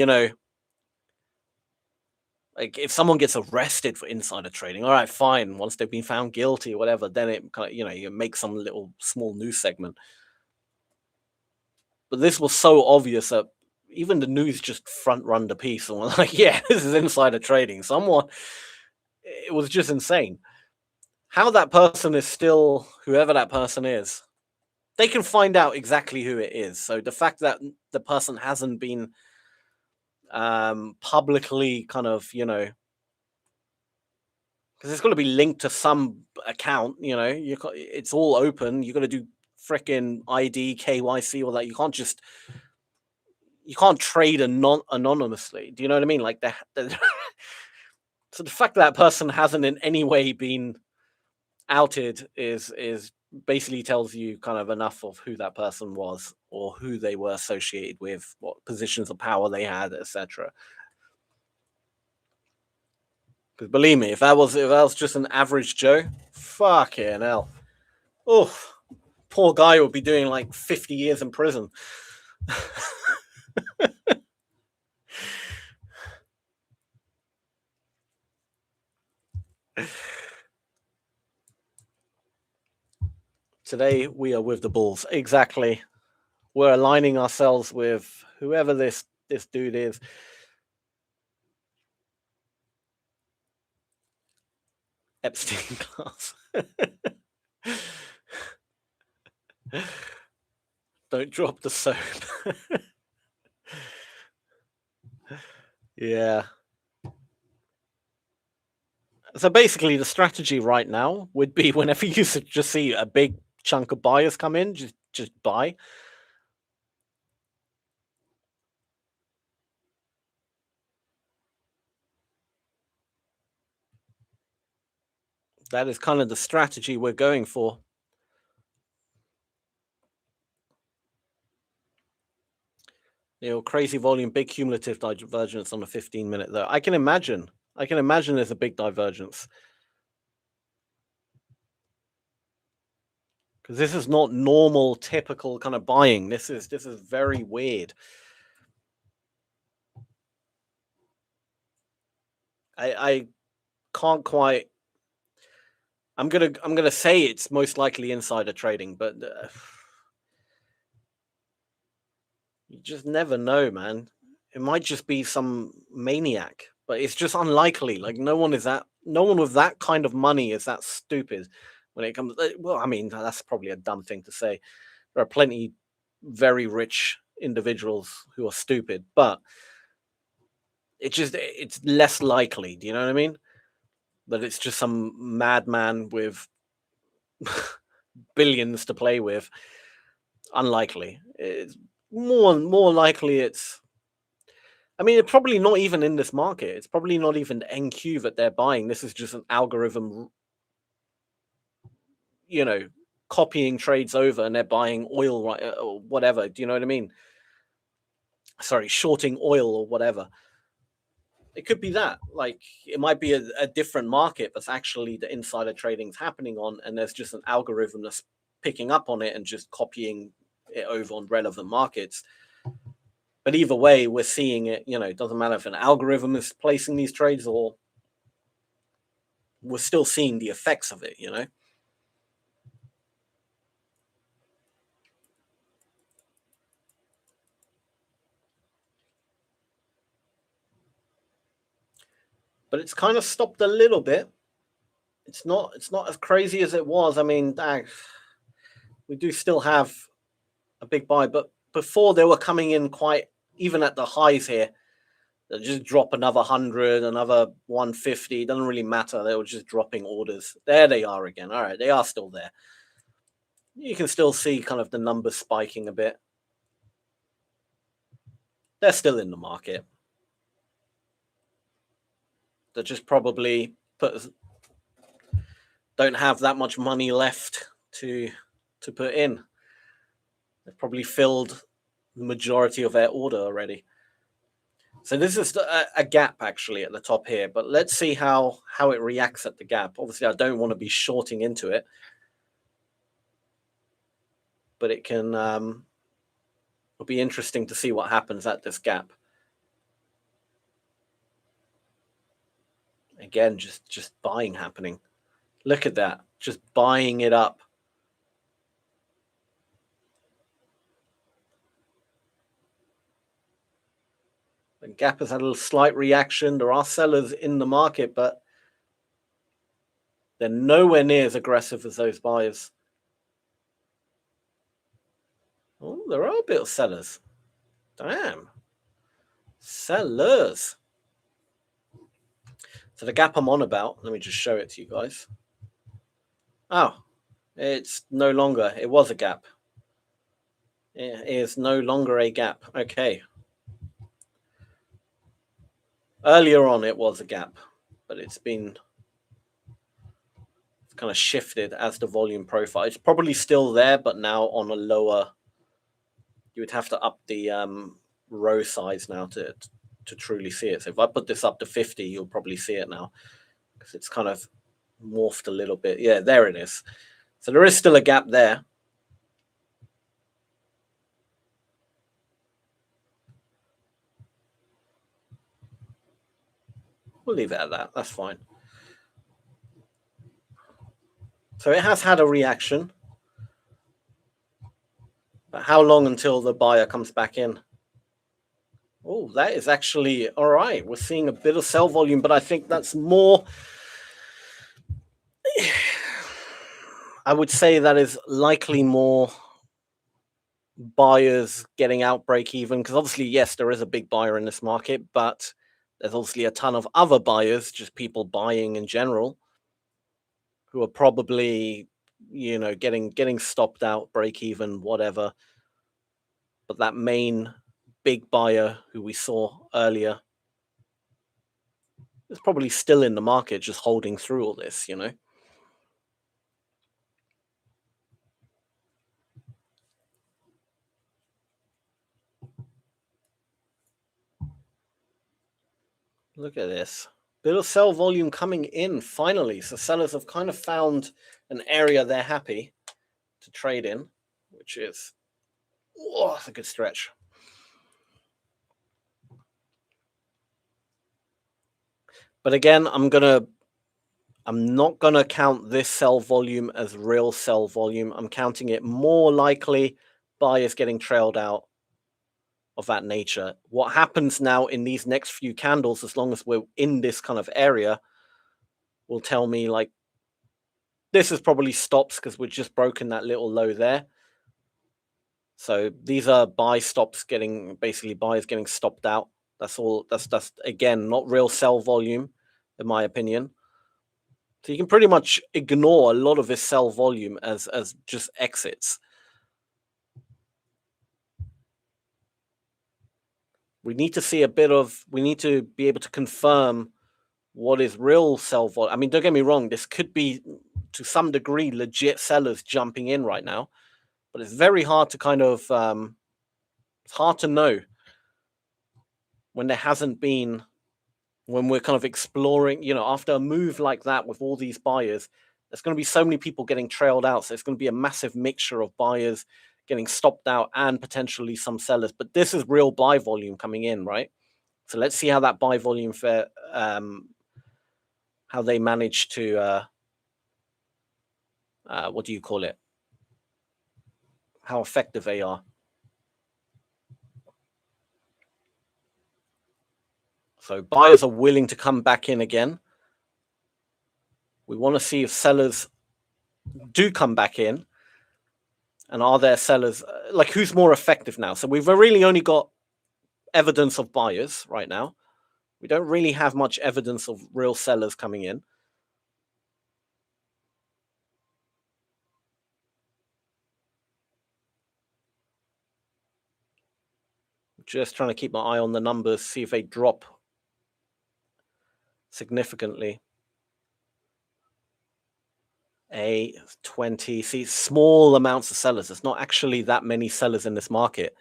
like if someone gets arrested for insider trading, all right, fine. Once they've been found guilty or whatever, then it kind of, you make some little small news segment. But this was so obvious that even the news just front run the piece and were like, yeah, this is insider trading. It was just insane. How that person is still, whoever that person is, they can find out exactly who it is. So the fact that the person hasn't been publicly kind of, because it's got to be linked to some account, it's all open. You got to do freaking ID, KYC, all that. You can't trade anonymously. Do you know what I mean? Like so the fact that person hasn't in any way been outed is basically tells you kind of enough of who that person was or who they were associated with, what positions of power they had, etc. Because believe me, if that was just an average Joe, fucking hell, oh, poor guy would be doing like 50 years in prison. Today we are with the Bulls. Exactly. We're aligning ourselves with whoever this dude is. Epstein class. Don't drop the soap. Yeah. So basically, the strategy right now would be whenever you just see a big chunk of buyers come in, just buy. That is kind of the strategy we're going for. Crazy volume, big cumulative divergence on a 15-minute though. I can imagine. There's a big divergence because this is not normal, typical kind of buying. This is very weird. I can't quite. I'm gonna say it's most likely insider trading, but you just never know, man. It might just be some maniac, but it's just unlikely. Like no one with that kind of money is that stupid when it comes. Well, I mean that's probably a dumb thing to say. There are plenty very rich individuals who are stupid, but it's less likely. Do you know what I mean? That it's just some madman with billions to play with. Unlikely. It's more likely it's. I mean, it's probably not even in this market. It's probably not even NQ that they're buying. This is just an algorithm, you know, copying trades over, and they're buying oil, right, or whatever. Do you know what I mean? Sorry, shorting oil or whatever. It could be that. Like, it might be a different market that's actually the insider trading's happening on, and there's just an algorithm that's picking up on it and just copying it over on relevant markets. But either way, we're seeing it. It doesn't matter if an algorithm is placing these trades or we're still seeing the effects of it. But it's kind of stopped a little bit. It's not as crazy as it was. I mean, we do still have a big buy, but before they were coming in quite even at the highs here. They'll just drop another 100, another 150. Doesn't really matter. They were just dropping orders. There they are again. All right, they are still there. You can still see kind of the numbers spiking a bit. They're still in the market. They're just probably don't have that much money left to put in. They've probably filled the majority of their order already. So this is a gap actually at the top here, but let's see how it reacts at the gap. Obviously, I don't want to be shorting into it, but it can it'll be interesting to see what happens at this gap. Again, just buying happening. Look at that, just buying it up. The gap has had a slight reaction. There are sellers in the market, but they're nowhere near as aggressive as those buyers. Oh, there are a bit of sellers. Damn. Sellers. So the gap I'm on about, let me just show it to you guys. Oh, it's no longer, it was a gap. It is no longer a gap. Okay. Earlier on, it was a gap, but it's kind of shifted as the volume profile. It's probably still there, but now on a lower. You would have to up the row size now to truly see it. So if I put this up to 50, you'll probably see it now because it's kind of morphed a little bit. Yeah, there it is. So there is still a gap there. We'll leave it at that. That's fine. So it has had a reaction. But how long until the buyer comes back in? Oh, that is actually all right. We're seeing a bit of sell volume, but I think that's more. I would say that is likely more buyers getting out break even because obviously, yes, there is a big buyer in this market, but there's obviously a ton of other buyers, just people buying in general, who are probably getting stopped out, break even, whatever. But that main big buyer who we saw earlier is probably still in the market, just holding through all this. Look at this. Bit of sell volume coming in finally. So sellers have kind of found an area they're happy to trade in, which is, oh, that's a good stretch. But again, I'm not gonna count this sell volume as real sell volume. I'm counting it more likely buyers getting trailed out of that nature. What happens now in these next few candles, as long as we're in this kind of area, will tell me like this is probably stops because we've just broken that little low there. So these are buy stops getting basically buyers getting stopped out. That's all. That's again not real sell volume, in my opinion. So you can pretty much ignore a lot of this sell volume as just exits. We need to see a bit of. We need to be able to confirm what is real sell volume. I mean, don't get me wrong. This could be to some degree legit sellers jumping in right now, but it's very hard to kind of. It's hard to know when there hasn't been, when we're kind of exploring, after a move like that with all these buyers, there's going to be so many people getting trailed out. So it's going to be a massive mixture of buyers getting stopped out and potentially some sellers. But this is real buy volume coming in, right? So let's see how that buy volume fare, how they manage to, what do you call it? How effective they are. So buyers are willing to come back in again. We want to see if sellers do come back in. And are there sellers, like who's more effective now? So we've really only got evidence of buyers right now. We don't really have much evidence of real sellers coming in. Just trying to keep my eye on the numbers, see if they drop significantly. 20, see small amounts of sellers. There's not actually that many sellers in this market.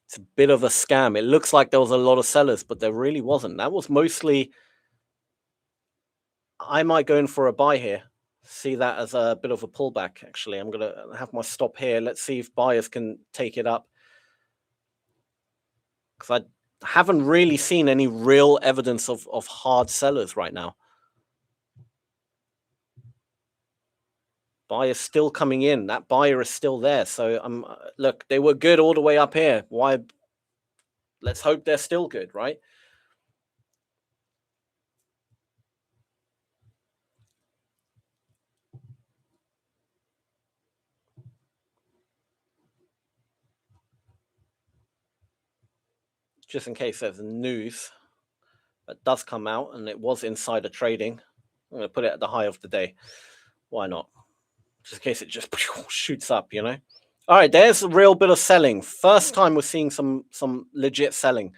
It's a bit of a scam. It looks like there was a lot of sellers, but there really wasn't. That was mostly, I might go in for a buy here. See that as a bit of a pullback, actually. I'm going to have my stop here. Let's see if buyers can take it up. Because I haven't really seen any real evidence of hard sellers right now. Buyers still coming in. That buyer is still there. So look, they were good all the way up here. Why? Let's hope they're still good, right? Just in case there's news that does come out and it was insider trading, I'm going to put it at the high of the day. Why not? Just in case it just shoots up, All right, there's a real bit of selling. First time we're seeing some legit selling.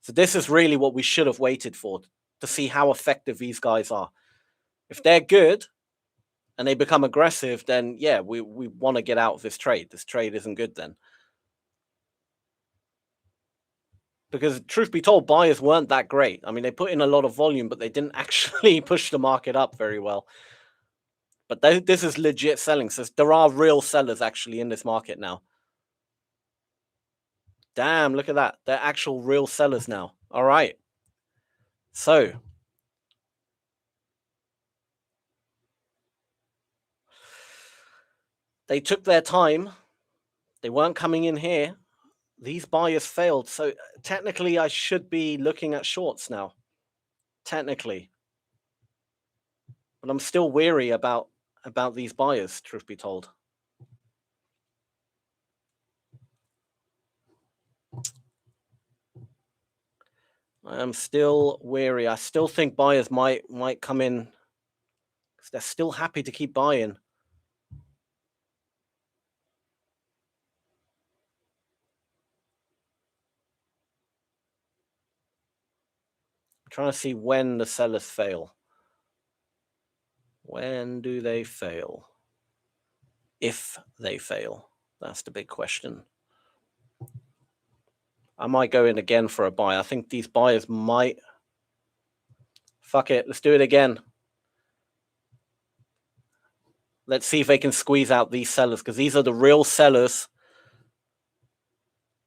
So this is really what we should have waited for, to see how effective these guys are. If they're good and they become aggressive, then yeah, we want to get out of this trade. This trade isn't good then. Because truth be told, buyers weren't that great. I mean, they put in a lot of volume, but they didn't actually push the market up very well. But this is legit selling. So there are real sellers actually in this market now. Damn, look at that. They're actual real sellers now. All right. So they took their time. They weren't coming in here. These buyers failed. So technically, I should be looking at shorts now. Technically. But I'm still weary about these buyers, truth be told. I am still wary. I still think buyers might come in because they're still happy to keep buying. I'm trying to see when the sellers fail. When do they fail? If they fail, that's the big question. I might go in again for a buy. I think these buyers might. Fuck it. Let's do it again. Let's see if they can squeeze out these sellers, because these are the real sellers.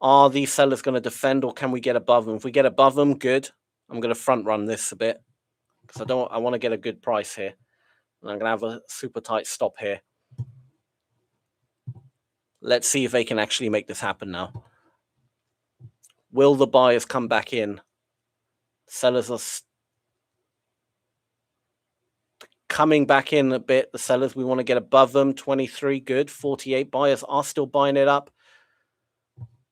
Are these sellers going to defend, or can we get above them? If we get above them, good. I'm going to front run this a bit because I want to get a good price here. And I'm going to have a super tight stop here. Let's see if they can actually make this happen now. Will the buyers come back in? Sellers are coming back in a bit. The sellers, we want to get above them. 23, good. 48 buyers are still buying it up.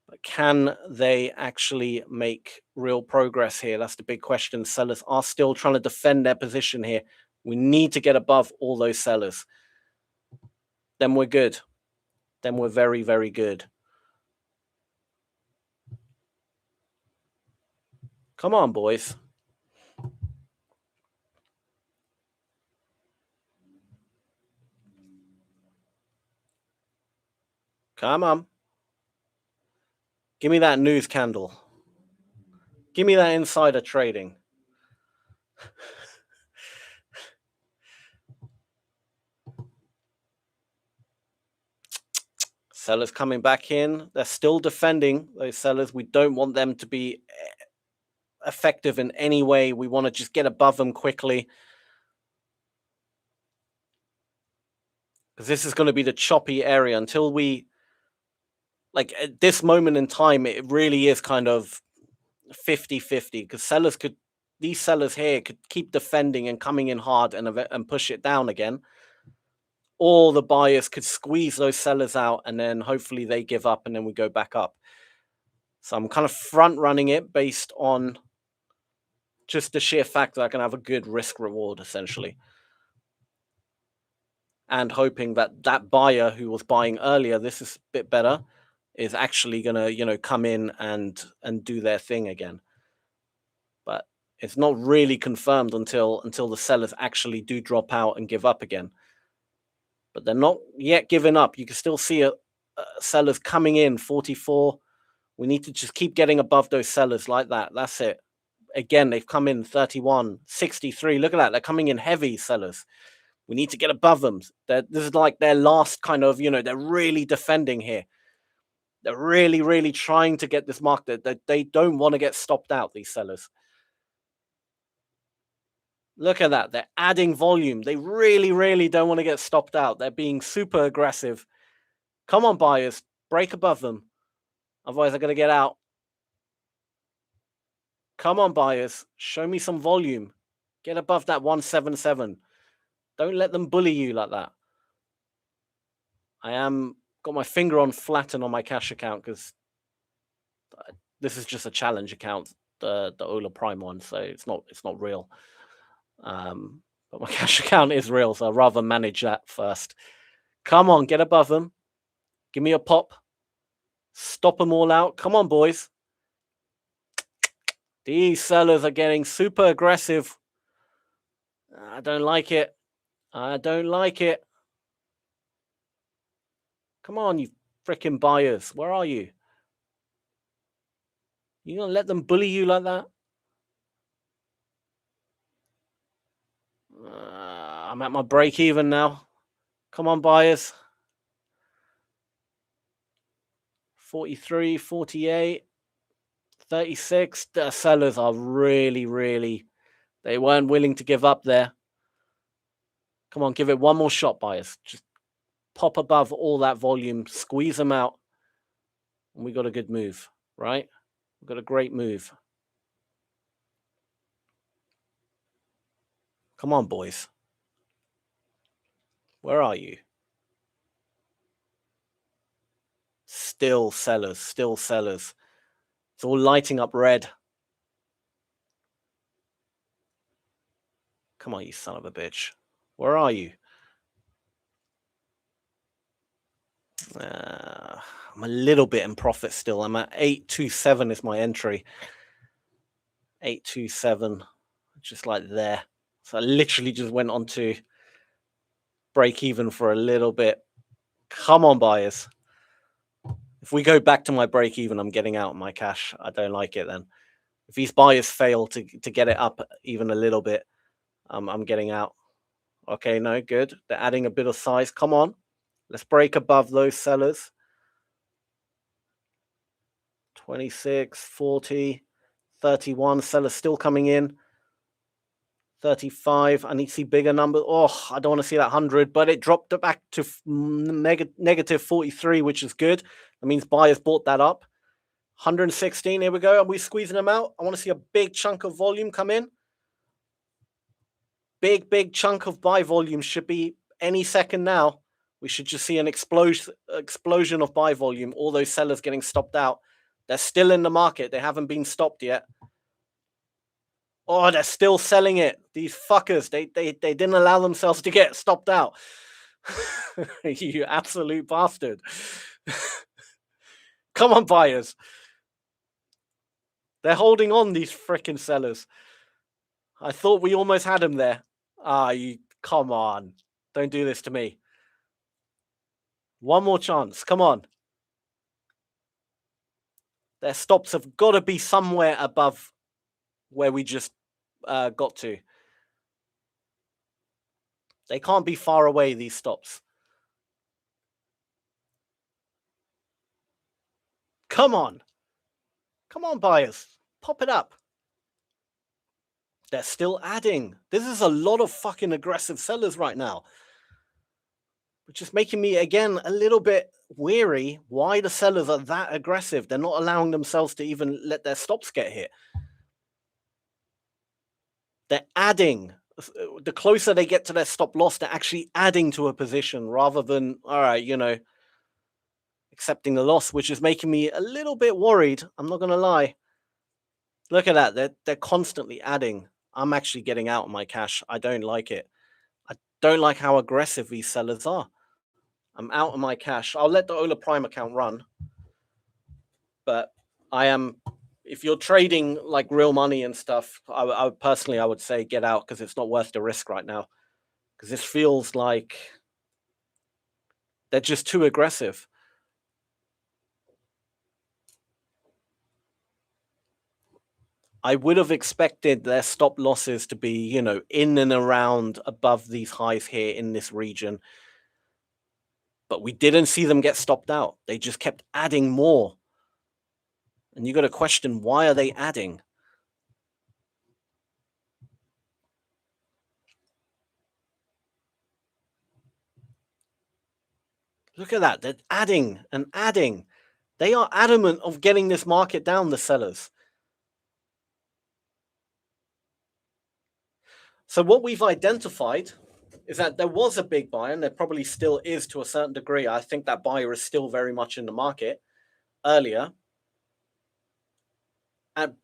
But can they actually make real progress here? That's the big question. Sellers are still trying to defend their position here. We need to get above all those sellers. Then we're good. Then we're very, very good. Come on, boys. Come on. Give me that news candle. Give me that insider trading. Sellers coming back in. They're still defending those sellers. We don't want them to be effective in any way. We want to just get above them quickly. Because this is going to be the choppy area until we, like at this moment in time, it really is kind of 50-50, because these sellers here could keep defending and coming in hard and push it down again. Or the buyers could squeeze those sellers out and then hopefully they give up and then we go back up. So I'm kind of front running it based on just the sheer fact that I can have a good risk reward essentially. And hoping that that buyer who was buying earlier, this is a bit better, is actually going to, come in and do their thing again. But it's not really confirmed until the sellers actually do drop out and give up again. But they're not yet giving up. You can still see sellers coming in, 44. We need to just keep getting above those sellers like that. That's it. Again, they've come in 31, 63. Look at that. They're coming in heavy, sellers. We need to get above them. This is like their last kind of, they're really defending here. They're really, really trying to get this market. They don't want to get stopped out, these sellers. Look at that. They're adding volume. They really, really don't want to get stopped out. They're being super aggressive. Come on, buyers. Break above them. Otherwise, they're going to get out. Come on, buyers. Show me some volume. Get above that 177. Don't let them bully you like that. I am got my finger on flatten on my cash account because this is just a challenge account, the Ola Prime one, so it's not real. But my cash account is real, so I'd rather manage that first. Come on, get above them. Give me a pop. Stop them all out. Come on, boys. These sellers are getting super aggressive. I don't like it. I don't like it. Come on, you freaking buyers. Where are you? You gonna let them bully you like that? I'm at my break even now. Come on, buyers. 43, 48, 36. The sellers are really, really, they weren't willing to give up there. Come on, give it one more shot, buyers. Just pop above all that volume, squeeze them out. And we got a good move, right? We've got a great move. Come on, boys. Where are you? Still sellers, still sellers. It's all lighting up red. Come on, you son of a bitch. Where are you? I'm a little bit in profit still. I'm at 827 is my entry. 827, just like there. So I literally just went on to break even for a little bit. Come on, buyers. If we go back to my break even, I'm getting out my cash. I don't like it then. If these buyers fail to get it up even a little bit, I'm getting out. Okay, no, good. They're adding a bit of size. Come on. Let's break above those sellers. 26, 40, 31. Sellers still coming in. 35. I need to see bigger numbers. Oh, I don't want to see that 100, but it dropped it back to negative 43, which is good. That means buyers bought that up. 116. Here we go. Are we squeezing them out? I want to see a big chunk of volume come in. Big chunk of buy volume should be any second now. We should just see an explosion of buy volume. All those sellers getting stopped out. They're still in the market. They haven't been stopped yet. Oh, they're still selling it. These fuckers. They didn't allow themselves to get stopped out. You absolute bastard. Come on, buyers. They're holding on, these freaking sellers. I thought we almost had them there. You come on. Don't do this to me. One more chance. Come on. Their stops have got to be somewhere above where we just got to. They can't be far away, these stops. Come on. Come on, buyers. Pop it up. They're still adding. This is a lot of fucking aggressive sellers right now, which is making me, again, a little bit weary why the sellers are that aggressive. They're not allowing themselves to even let their stops get hit. They're adding. The closer they get to their stop loss, they're actually adding to a position rather than, all right, accepting the loss, which is making me a little bit worried. I'm not going to lie. Look at that. They're constantly adding. I'm actually getting out of my cash. I don't like it. I don't like how aggressive these sellers are. I'm out of my cash. I'll let the Ola Prime account run. But if you're trading like real money and stuff, I would say get out because it's not worth the risk right now. Because this feels like they're just too aggressive. I would have expected their stop losses to be, in and around above these highs here in this region. But we didn't see them get stopped out. They just kept adding more. And you got to question, why are they adding? Look at that. They're adding and adding. They are adamant of getting this market down, the sellers. So what we've identified is that there was a big buyer, and there probably still is to a certain degree. I think that buyer is still very much in the market earlier.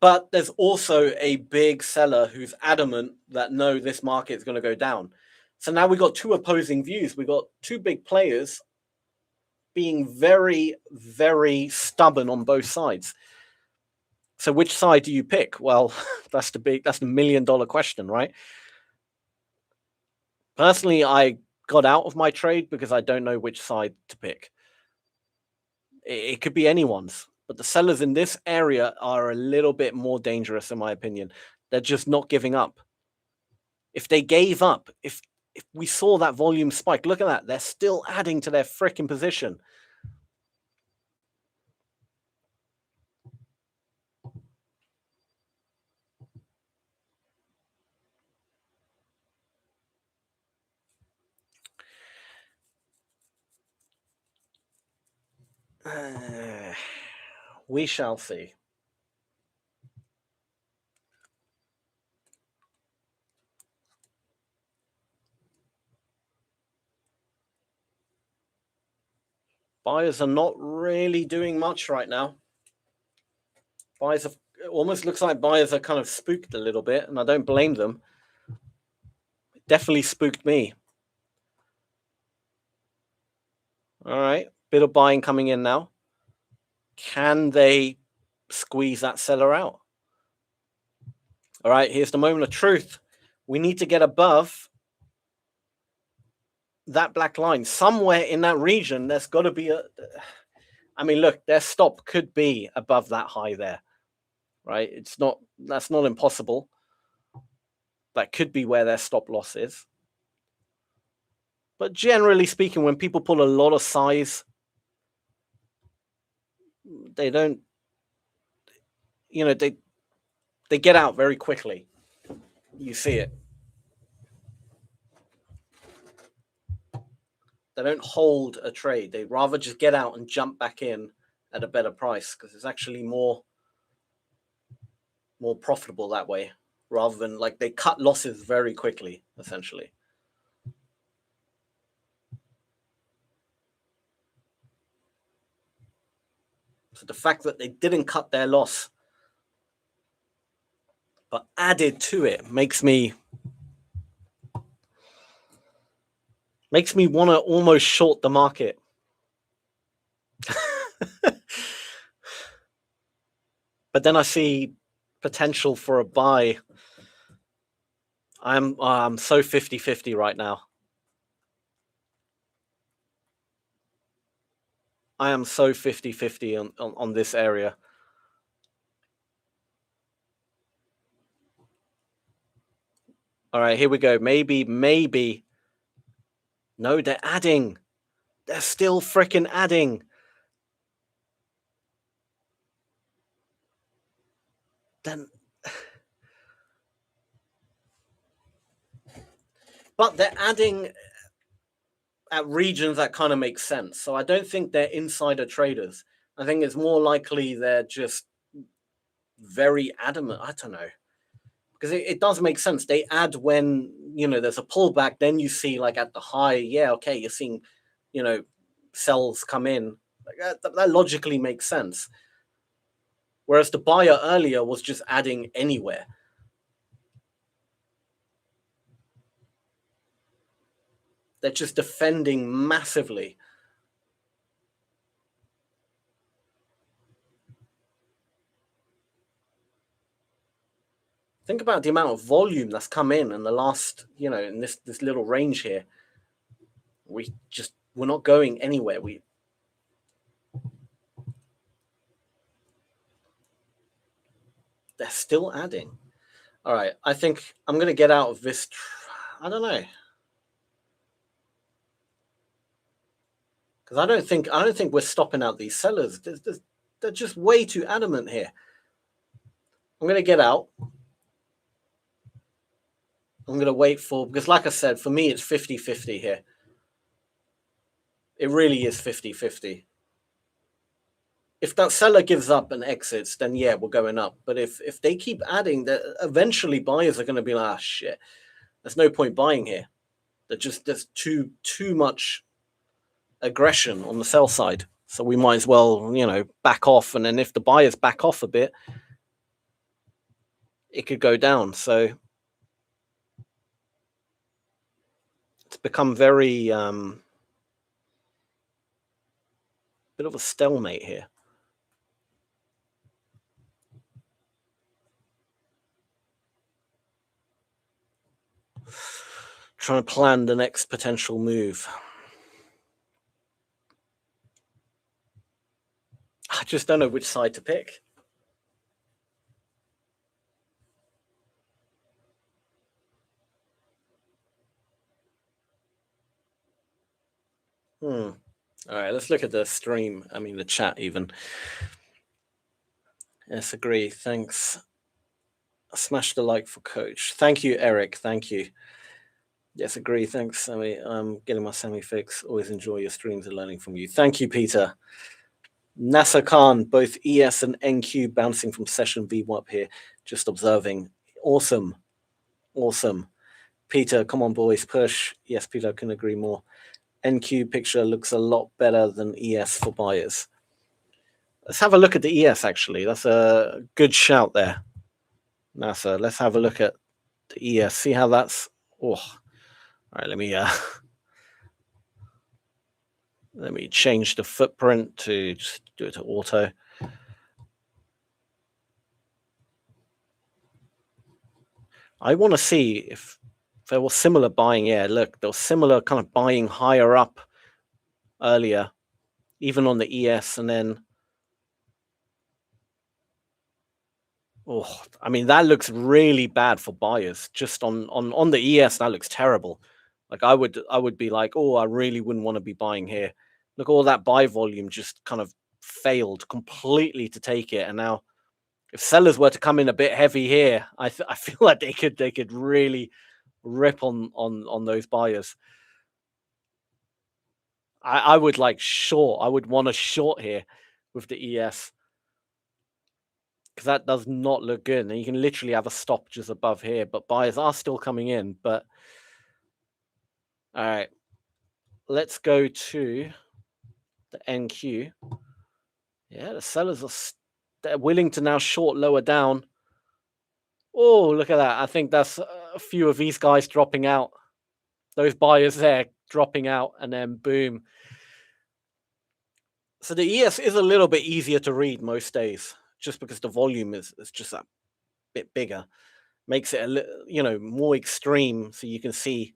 But there's also a big seller who's adamant that, no, this market is going to go down. So now we've got two opposing views. We've got two big players being very, very stubborn on both sides. So which side do you pick? Well, that's the $1 million question, right? Personally, I got out of my trade because I don't know which side to pick. It could be anyone's, but the sellers in this area are a little bit more dangerous, in my opinion. They're just not giving up. If they gave up, if we saw that volume spike, look at that. They're still adding to their freaking position. We shall see. Buyers are not really doing much right now. It almost looks like buyers are kind of spooked a little bit, and I don't blame them. It definitely spooked me. All right, bit of buying coming in now. Can they squeeze that seller out? All right, here's the moment of truth. We need to get above that black line. Somewhere in that region, there's got to be I mean, look, their stop could be above that high there, right? That's not impossible. That could be where their stop loss is. But generally speaking, when people pull a lot of size, they don't, they get out very quickly. You see it. They don't hold a trade. They rather just get out and jump back in at a better price because it's actually more profitable that way, rather than like they cut losses very quickly, essentially. So the fact that they didn't cut their loss but added to it makes me want to almost short the market. But then I see potential for a buy. I'm so 50-50 right now. I am so 50-50 on this area. All right, here we go. Maybe. No, they're adding. They're still freaking adding. Then, but they're adding at regions that kind of make sense. So I don't think they're insider traders. I think it's more likely they're just very adamant. I don't know. Because it does make sense. They add when, there's a pullback, then you see like at the high, yeah, okay, you're seeing, sells come in. Like that logically makes sense. Whereas the buyer earlier was just adding anywhere. They're just defending massively. Think about the amount of volume that's come in the last, in this little range here. We're not going anywhere. They're still adding. All right, I think I'm going to get out of this. I don't know. Because I don't think we're stopping out these sellers. They're just way too adamant here. I'm going to get out. I'm going to wait because like I said, for me, it's 50-50 here. It really is 50-50. If that seller gives up and exits, then yeah, we're going up. But if they keep adding, eventually buyers are going to be like, shit, there's no point buying here. There's too much aggression on the sell side. So we might as well, back off. And then if the buyers back off a bit, it could go down. So it's become very bit of a stalemate here. Trying to plan the next potential move. I just don't know which side to pick. All right, let's look at the stream. I mean, the chat even. Yes, agree. Thanks. Smash the like for coach. Thank you, Eric. Thank you. Yes, agree. Thanks, Sammy. I'm getting my Sammy fix. Always enjoy your streams and learning from you. Thank you, Peter. NASA Khan, both ES and NQ bouncing from session VWAP here. Just observing. Awesome. Peter, come on, boys, push. Yes, Peter, I can agree more. NQ picture looks a lot better than ES for buyers. Let's have a look at the ES, actually. That's a good shout there, NASA. Let's have a look at the ES. See how that's... Oh, all right, let me change the footprint to just do it to auto. I want to see if there was similar buying. Yeah, look, there was similar kind of buying higher up earlier. even on the ES, and then I mean that looks really bad for buyers. Just on the ES, that looks terrible. Like I would be like, oh, I really wouldn't want to be buying here. Look, all that buy volume just kind of failed completely to take it, and now if sellers were to come in a bit heavy here, I feel like they could really rip on those buyers. I would like short. I would want to short here with the ES because that does not look good. And you can literally have a stop just above here, but buyers are still coming in. But all right, let's go to the NQ. Yeah, the sellers are they're willing to now short lower down. Oh, look at that. I think that's a few of these guys dropping out. Those buyers there dropping out, and then boom. So the ES is a little bit easier to read most days, just because the volume is just a bit bigger, makes it a little, more extreme, so you can see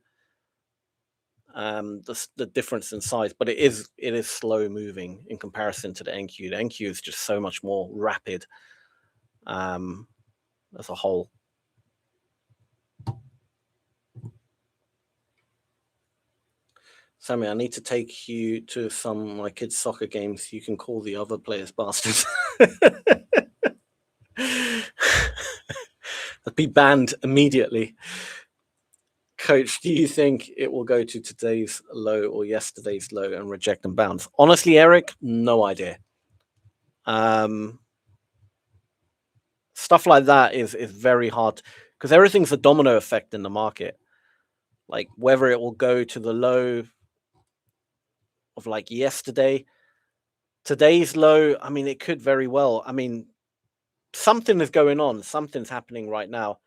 the difference in size. But it is slow moving in comparison to the NQ. The NQ is just so much more rapid as a whole. Sammy, I need to take you to some of my kids' soccer games. You can call the other players bastards. I'd be banned immediately. Coach, do you think it will go to today's low or yesterday's low and reject and bounce? Honestly, Eric, no idea. Stuff like that is very hard because everything's a domino effect in the market. Like whether it will go to the low of like yesterday, today's low, I mean, it could very well. I mean, something is going on, something's happening right now,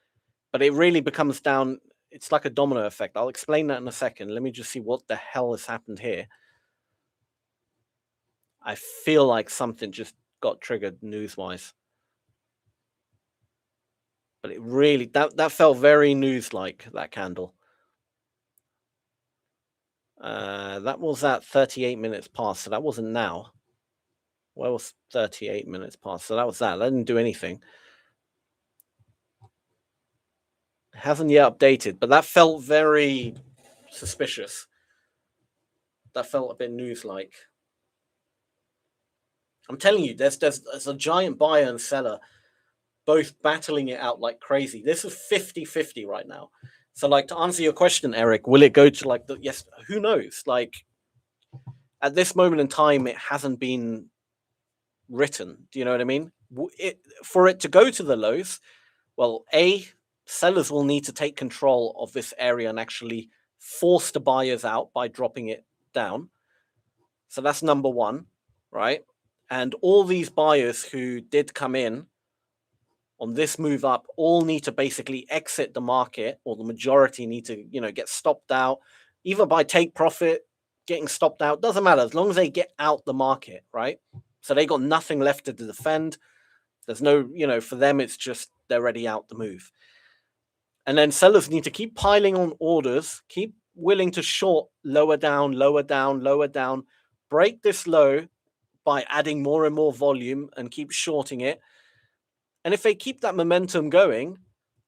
but it really becomes down. It's like a domino effect. I'll explain that in a second. Let me just see what the hell has happened here. I feel like something just got triggered news-wise. But it really that felt very news-like, that candle. That was at 38 minutes past, so that wasn't now. Where was 38 minutes past? So that was that. That didn't do anything. It hasn't yet updated, but that felt very suspicious. That felt a bit news-like. I'm telling you, there's a giant buyer and seller both battling it out like crazy. This is 50-50 right now. So, like, to answer your question, Eric, will it go to like the yes? Who knows? Like, at this moment in time, it hasn't been written. Do you know what I mean? For it to go to the lows, well, sellers will need to take control of this area and actually force the buyers out by dropping it down. So that's number one, right? And all these buyers who did come in on this move up all need to basically exit the market, or the majority need to, get stopped out, either by take profit, getting stopped out, doesn't matter, as long as they get out the market, right? So they got nothing left to defend. There's no, for them, it's just they're already out the move. And then sellers need to keep piling on orders, keep willing to short lower down, lower down, lower down, break this low by adding more and more volume and keep shorting it. And if they keep that momentum going,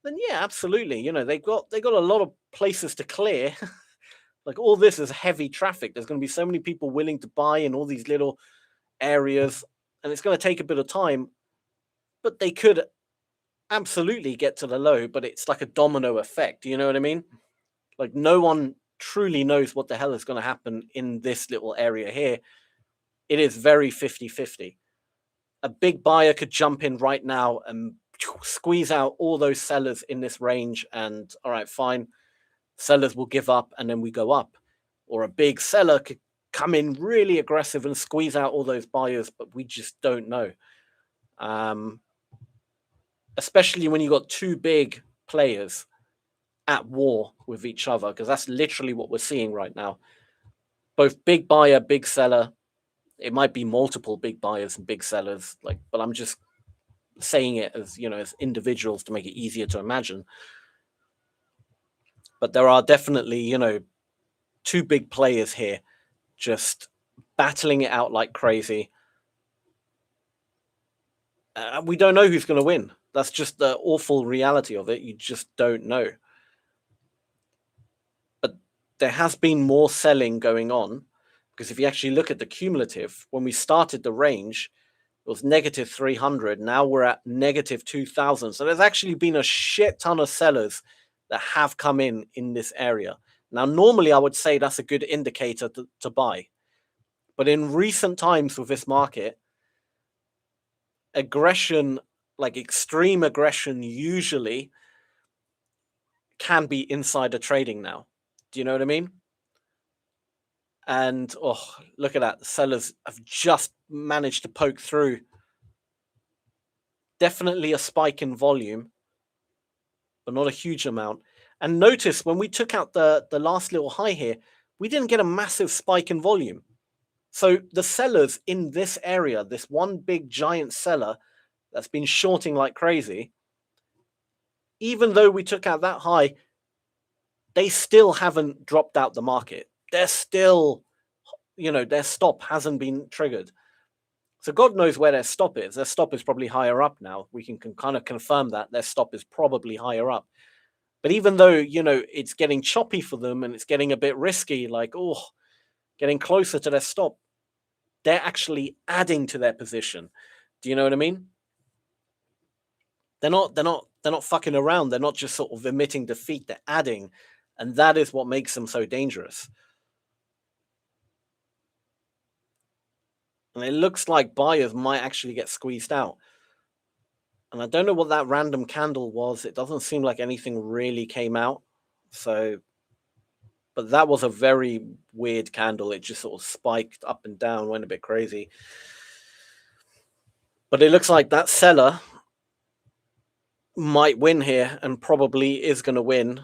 then yeah, absolutely. They got a lot of places to clear. Like all this is heavy traffic. There's going to be so many people willing to buy in all these little areas, and it's going to take a bit of time. But they could absolutely get to the low, but it's like a domino effect. You know what I mean? Like no one truly knows what the hell is going to happen in this little area here. It is very 50-50. A big buyer could jump in right now and squeeze out all those sellers in this range, and all right, fine, sellers will give up and then we go up. Or a big seller could come in really aggressive and squeeze out all those buyers, but we just don't know. Especially when you got two big players at war with each other, because that's literally what we're seeing right now. Both big buyer, big seller. It might be multiple big buyers and big sellers, but I'm just saying it as as individuals to make it easier to imagine. But there are definitely two big players here, just battling it out like crazy. We don't know who's going to win. That's just the awful reality of it. You just don't know. But there has been more selling going on, because if you actually look at the cumulative, when we started the range, it was negative 300. Now we're at negative 2,000. So there's actually been a shit ton of sellers that have come in this area. Now, normally I would say that's a good indicator to buy. But in recent times with this market, aggression, like extreme aggression, usually can be insider trading now. Do you know what I mean? And oh, look at that. The sellers have just managed to poke through. Definitely a spike in volume, but not a huge amount. And notice when we took out the last little high here, we didn't get a massive spike in volume. So the sellers in this area, this one big giant seller that's been shorting like crazy, even though we took out that high, they still haven't dropped out the market. They're still, their stop hasn't been triggered. So God knows where their stop is. Their stop is probably higher up now. We can kind of confirm that their stop is probably higher up. But even though, it's getting choppy for them and it's getting a bit risky, like, getting closer to their stop, they're actually adding to their position. Do you know what I mean? They're not fucking around. They're not just sort of admitting defeat. They're adding. And that is what makes them so dangerous. And it looks like buyers might actually get squeezed out. And I don't know what that random candle was. It doesn't seem like anything really came out. So, but that was a very weird candle. It just sort of spiked up and down, went a bit crazy. But it looks like that seller might win here and probably is going to win.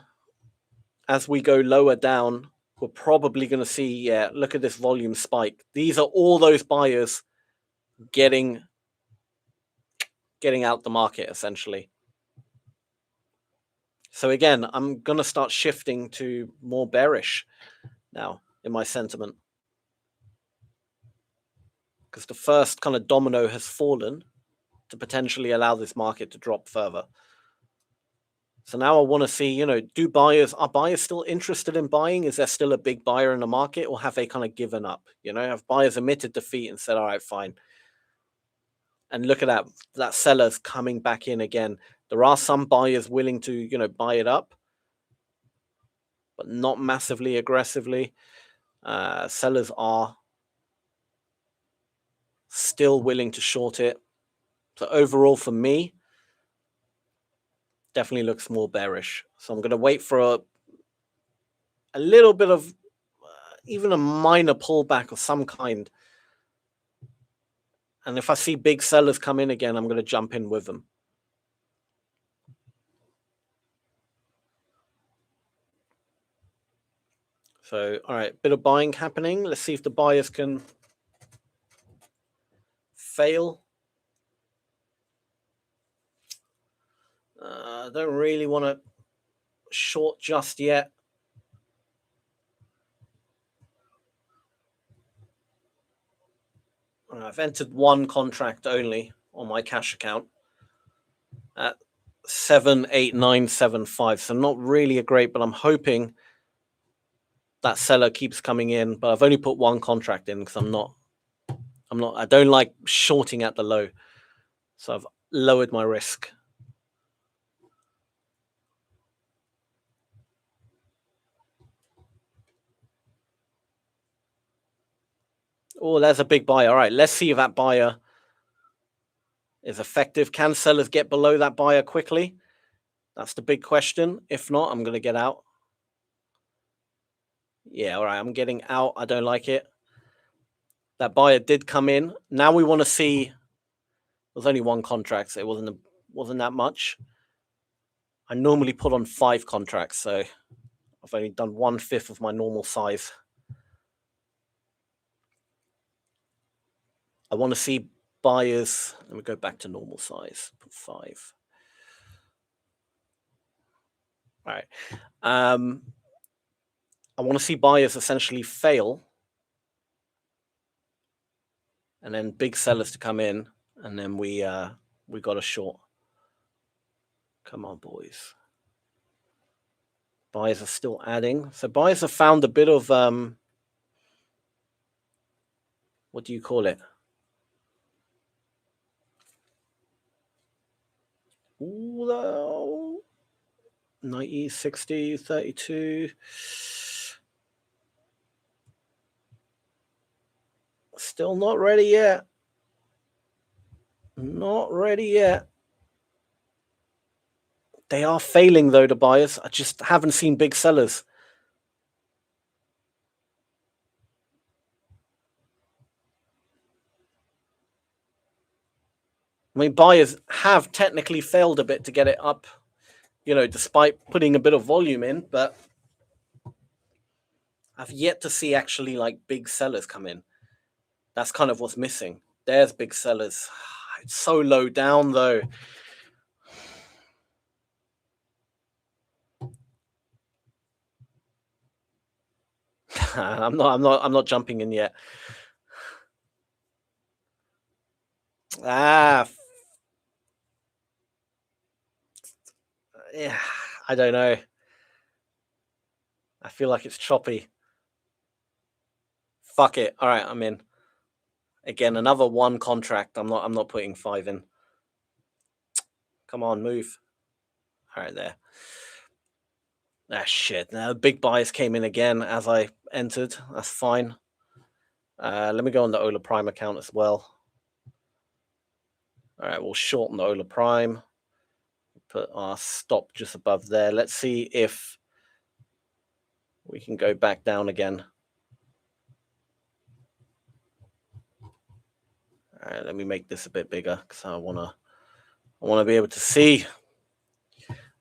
As we go lower down, we're probably going to see, look at this volume spike. These are all those buyers getting out the market, essentially. So again, I'm going to start shifting to more bearish now in my sentiment, because the first kind of domino has fallen to potentially allow this market to drop further. So now I want to see, are buyers still interested in buying? Is there still a big buyer in the market, or have they kind of given up? Have buyers admitted defeat and said, all right, fine. And look at that seller's coming back in again. There are some buyers willing to, buy it up, but not massively aggressively. Sellers are still willing to short it. So overall for me, definitely looks more bearish. So I'm going to wait for a little bit of even a minor pullback of some kind. And if I see big sellers come in again, I'm going to jump in with them. So, all right, bit of buying happening. Let's see if the buyers can fail. I don't really want to short just yet. I've entered one contract only on my cash account at 78975. So not really a great, but I'm hoping that seller keeps coming in. But I've only put one contract in because I don't like shorting at the low. So I've lowered my risk. Oh, there's a big buyer. All right, let's see if that buyer is effective. Can sellers get below that buyer quickly? That's the big question. If not, I'm going to get out. Yeah, all right, I'm getting out. I don't like it. That buyer did come in. Now we want to see. There's only one contract, so it wasn't that much. I normally put on 5 contracts, so I've only done 1/5 of my normal size. I want to see buyers. Let me go back to normal size. Put 5. All right. I want to see buyers essentially fail and then big sellers to come in, and then we got a short. Come on, boys. Buyers are still adding. So buyers have found a bit of what do you call it? Ooh, 90, 60, 32. Still not ready yet. Not ready yet. They are failing, though, the buyers. I just haven't seen big sellers. I mean, buyers have technically failed a bit to get it up, despite putting a bit of volume in, but I've yet to see actually like big sellers come in. That's kind of what's missing. There's big sellers. It's so low down, though. I'm not jumping in yet. Yeah, I don't know. I feel like it's choppy. Fuck it. All right, I'm in. Again, another one contract. I'm not putting 5 in. Come on, move. All right, there. Ah, shit. Now, big buys came in again as I entered. That's fine. Let me go on the Ola Prime account as well. All right, we'll shorten the Ola Prime. Put our stop just above there. Let's see if we can go back down again. All right, let me make this a bit bigger because I wanna be able to see.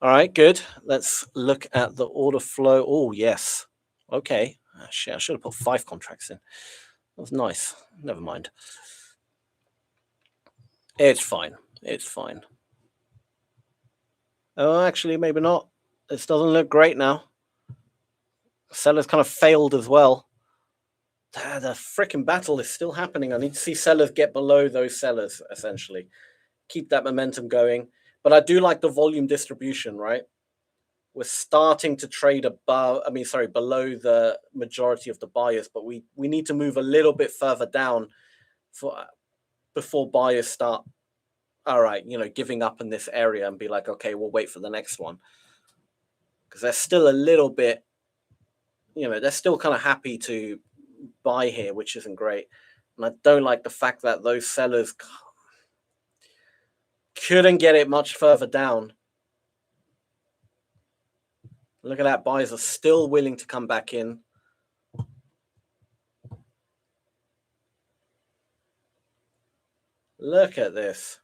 All right, good. Let's look at the order flow. Oh, yes. Okay. Shit, I should have put 5 contracts in. That was nice. Never mind. It's fine. It's fine. Oh, actually, maybe not. This doesn't look great now. Sellers kind of failed as well. The freaking battle is still happening. I need to see sellers get below those sellers, essentially. Keep that momentum going. But I do like the volume distribution, right? We're starting to trade below the majority of the buyers, but we need to move a little bit further down before buyers start, all right, giving up in this area and be like, okay, we'll wait for the next one. Because they're still a little bit, they're still kind of happy to buy here, which isn't great. And I don't like the fact that those sellers couldn't get it much further down. Look at that. Buyers are still willing to come back in. Look at this.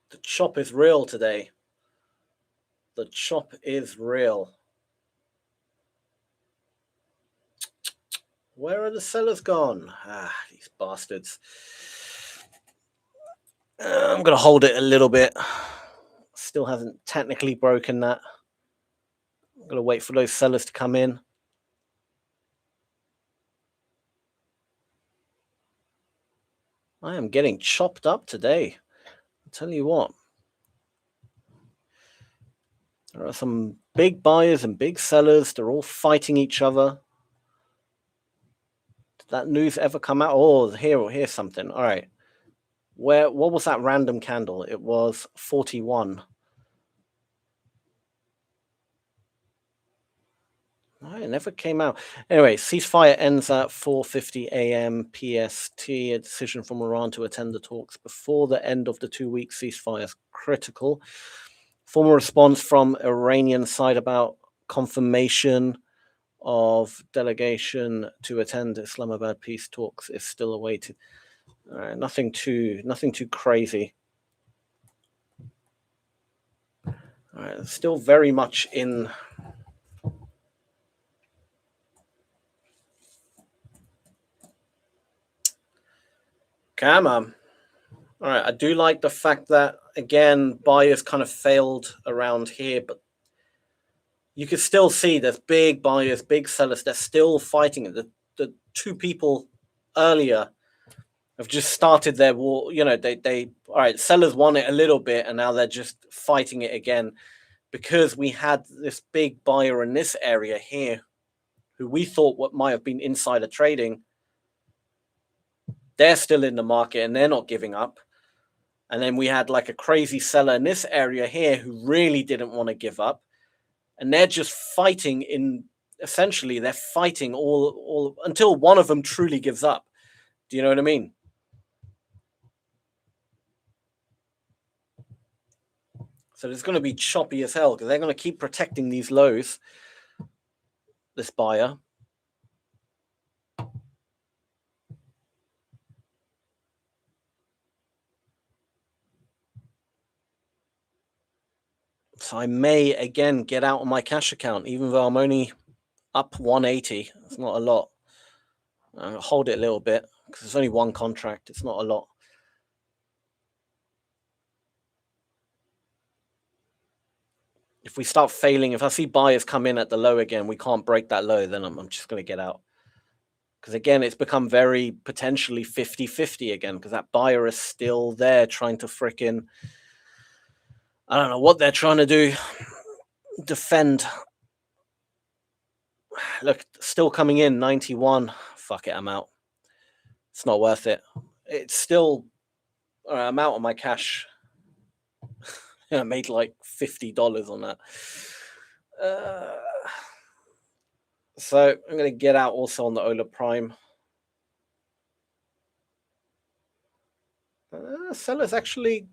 The chop is real today. The chop is real. Where are the sellers gone? Ah, these bastards. I'm going to hold it a little bit. Still hasn't technically broken that. I'm going to wait for those sellers to come in. I am getting chopped up today. I'll tell you what. There are some big buyers and big sellers. They're all fighting each other. Did that news ever come out? Oh, here's something. All right. What was that random candle? It was 41. No, it never came out. Anyway, ceasefire ends at 4:50 a.m. PST. A decision from Iran to attend the talks before the end of the 2-week ceasefire is critical. Formal response from Iranian side about confirmation of delegation to attend Islamabad peace talks is still awaited. All right, nothing too crazy. All right, still very much in. Come on. All right, I do like the fact that, again, buyers kind of failed around here, but you can still see there's big buyers, big sellers. They're still fighting it. the two people earlier have just started their war. You know, they all right, sellers won it a little bit, and now they're just fighting it again because we had this big buyer in this area here who we thought what might have been insider trading. They're still in the market and they're not giving up. And then we had like a crazy seller in this area here who really didn't want to give up. And they're just fighting essentially they're fighting all until one of them truly gives up. Do you know what I mean? So it's going to be choppy as hell because they're going to keep protecting these lows, this buyer. So I may again get out on my cash account, even though I'm only up 180. It's not a lot. I'll hold it a little bit because it's only one contract. It's not a lot. If we start failing, if I see buyers come in at the low again, we can't break that low, then I'm just going to get out. Because again, it's become very potentially 50-50 again because that buyer is still there trying to fricking, I don't know what they're trying to do, defend. Look, still coming in, 91. Fuck it, I'm out. It's not worth it. It's still, I'm out on my cash. I made like $50 on that. So I'm going to get out also on the Ola Prime. Sellers actually.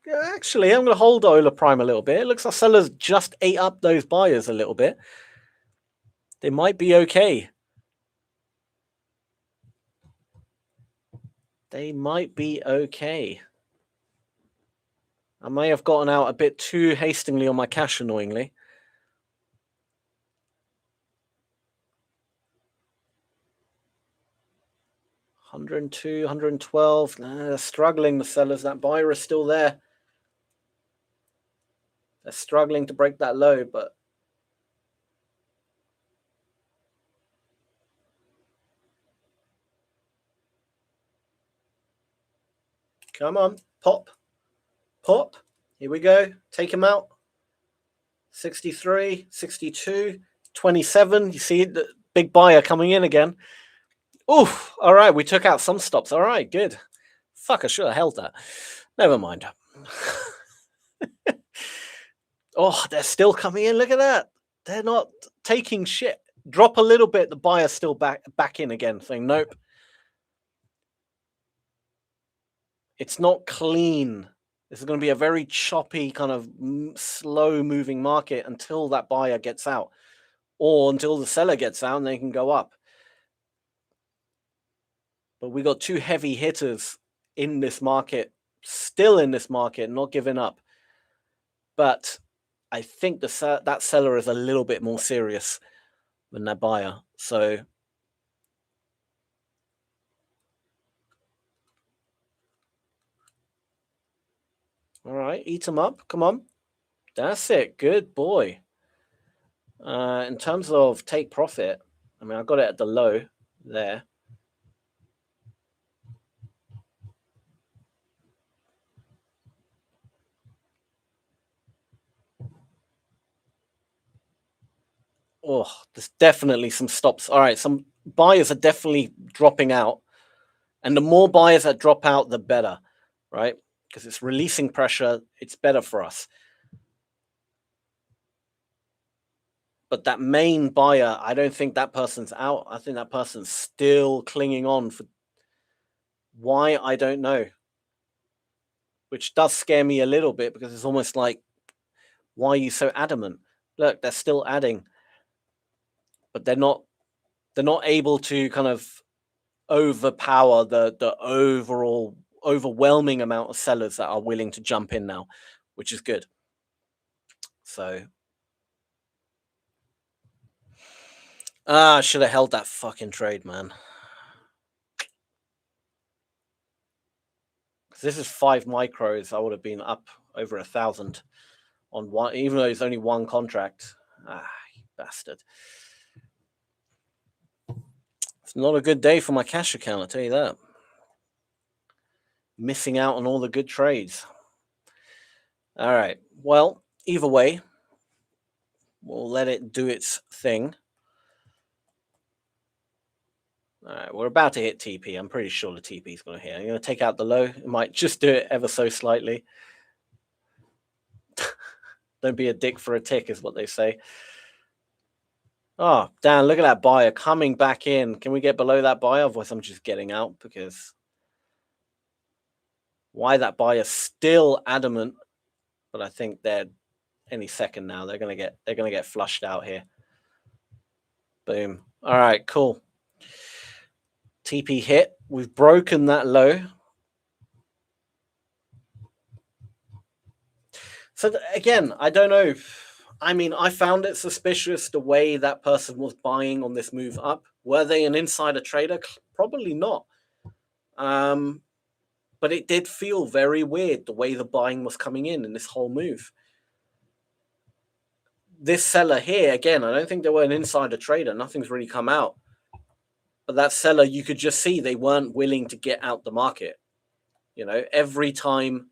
Yeah, actually, I'm going to hold Ola Prime a little bit. It looks like sellers just ate up those buyers a little bit. They might be okay. They might be okay. I may have gotten out a bit too hastily on my cash, annoyingly. $102, $112. They're struggling, the sellers. That buyer is still there. They're struggling to break that low, but come on, pop, pop. Here we go. Take him out. 63, 62, 27. You see the big buyer coming in again. Oof. All right, we took out some stops. All right, good. Fuck, I should have held that. Never mind. Oh, they're still coming in. Look at that. They're not taking shit. Drop a little bit. The buyer's still back in again, saying nope. It's not clean. This is going to be a very choppy, kind of slow moving market until that buyer gets out or until the seller gets out and they can go up. But we got two heavy hitters in this market, still in this market, not giving up. But I think that seller is a little bit more serious than that buyer. So all right, eat them up. Come on. That's it. Good boy. In terms of take profit, I mean, I got it at the low there. Oh, there's definitely some stops. All right, some buyers are definitely dropping out. And the more buyers that drop out, the better, right? Because it's releasing pressure. It's better for us. But that main buyer, I don't think that person's out. I think that person's still clinging on for why, I don't know. Which does scare me a little bit because it's almost like, why are you so adamant? Look, they're still adding. But they're not able to kind of overpower the overall overwhelming amount of sellers that are willing to jump in now, which is good. So I should have held that fucking trade, man. This is 5 micros. I would have been up over 1,000 on one, even though it's only one contract. Ah, you bastard. It's not a good day for my cash account, I'll tell you that. Missing out on all the good trades. All right. Well, either way, we'll let it do its thing. All right, we're about to hit TP. I'm pretty sure the TP is going to hit. I'm going to take out the low. It might just do it ever so slightly. Don't be a dick for a tick is what they say. Oh, damn, look at that buyer coming back in. Can we get below that buyer? Otherwise, I'm just getting out because why that buyer still adamant, but I think they're any second now. They're going to get flushed out here. Boom. All right, cool. TP hit. We've broken that low. So again, I don't know. I mean, I found it suspicious the way that person was buying on this move up. Were they an insider trader? Probably not. But it did feel very weird the way the buying was coming in this whole move. This seller here, again, I don't think they were an insider trader. Nothing's really come out. But that seller, you could just see they weren't willing to get out the market. You know, every time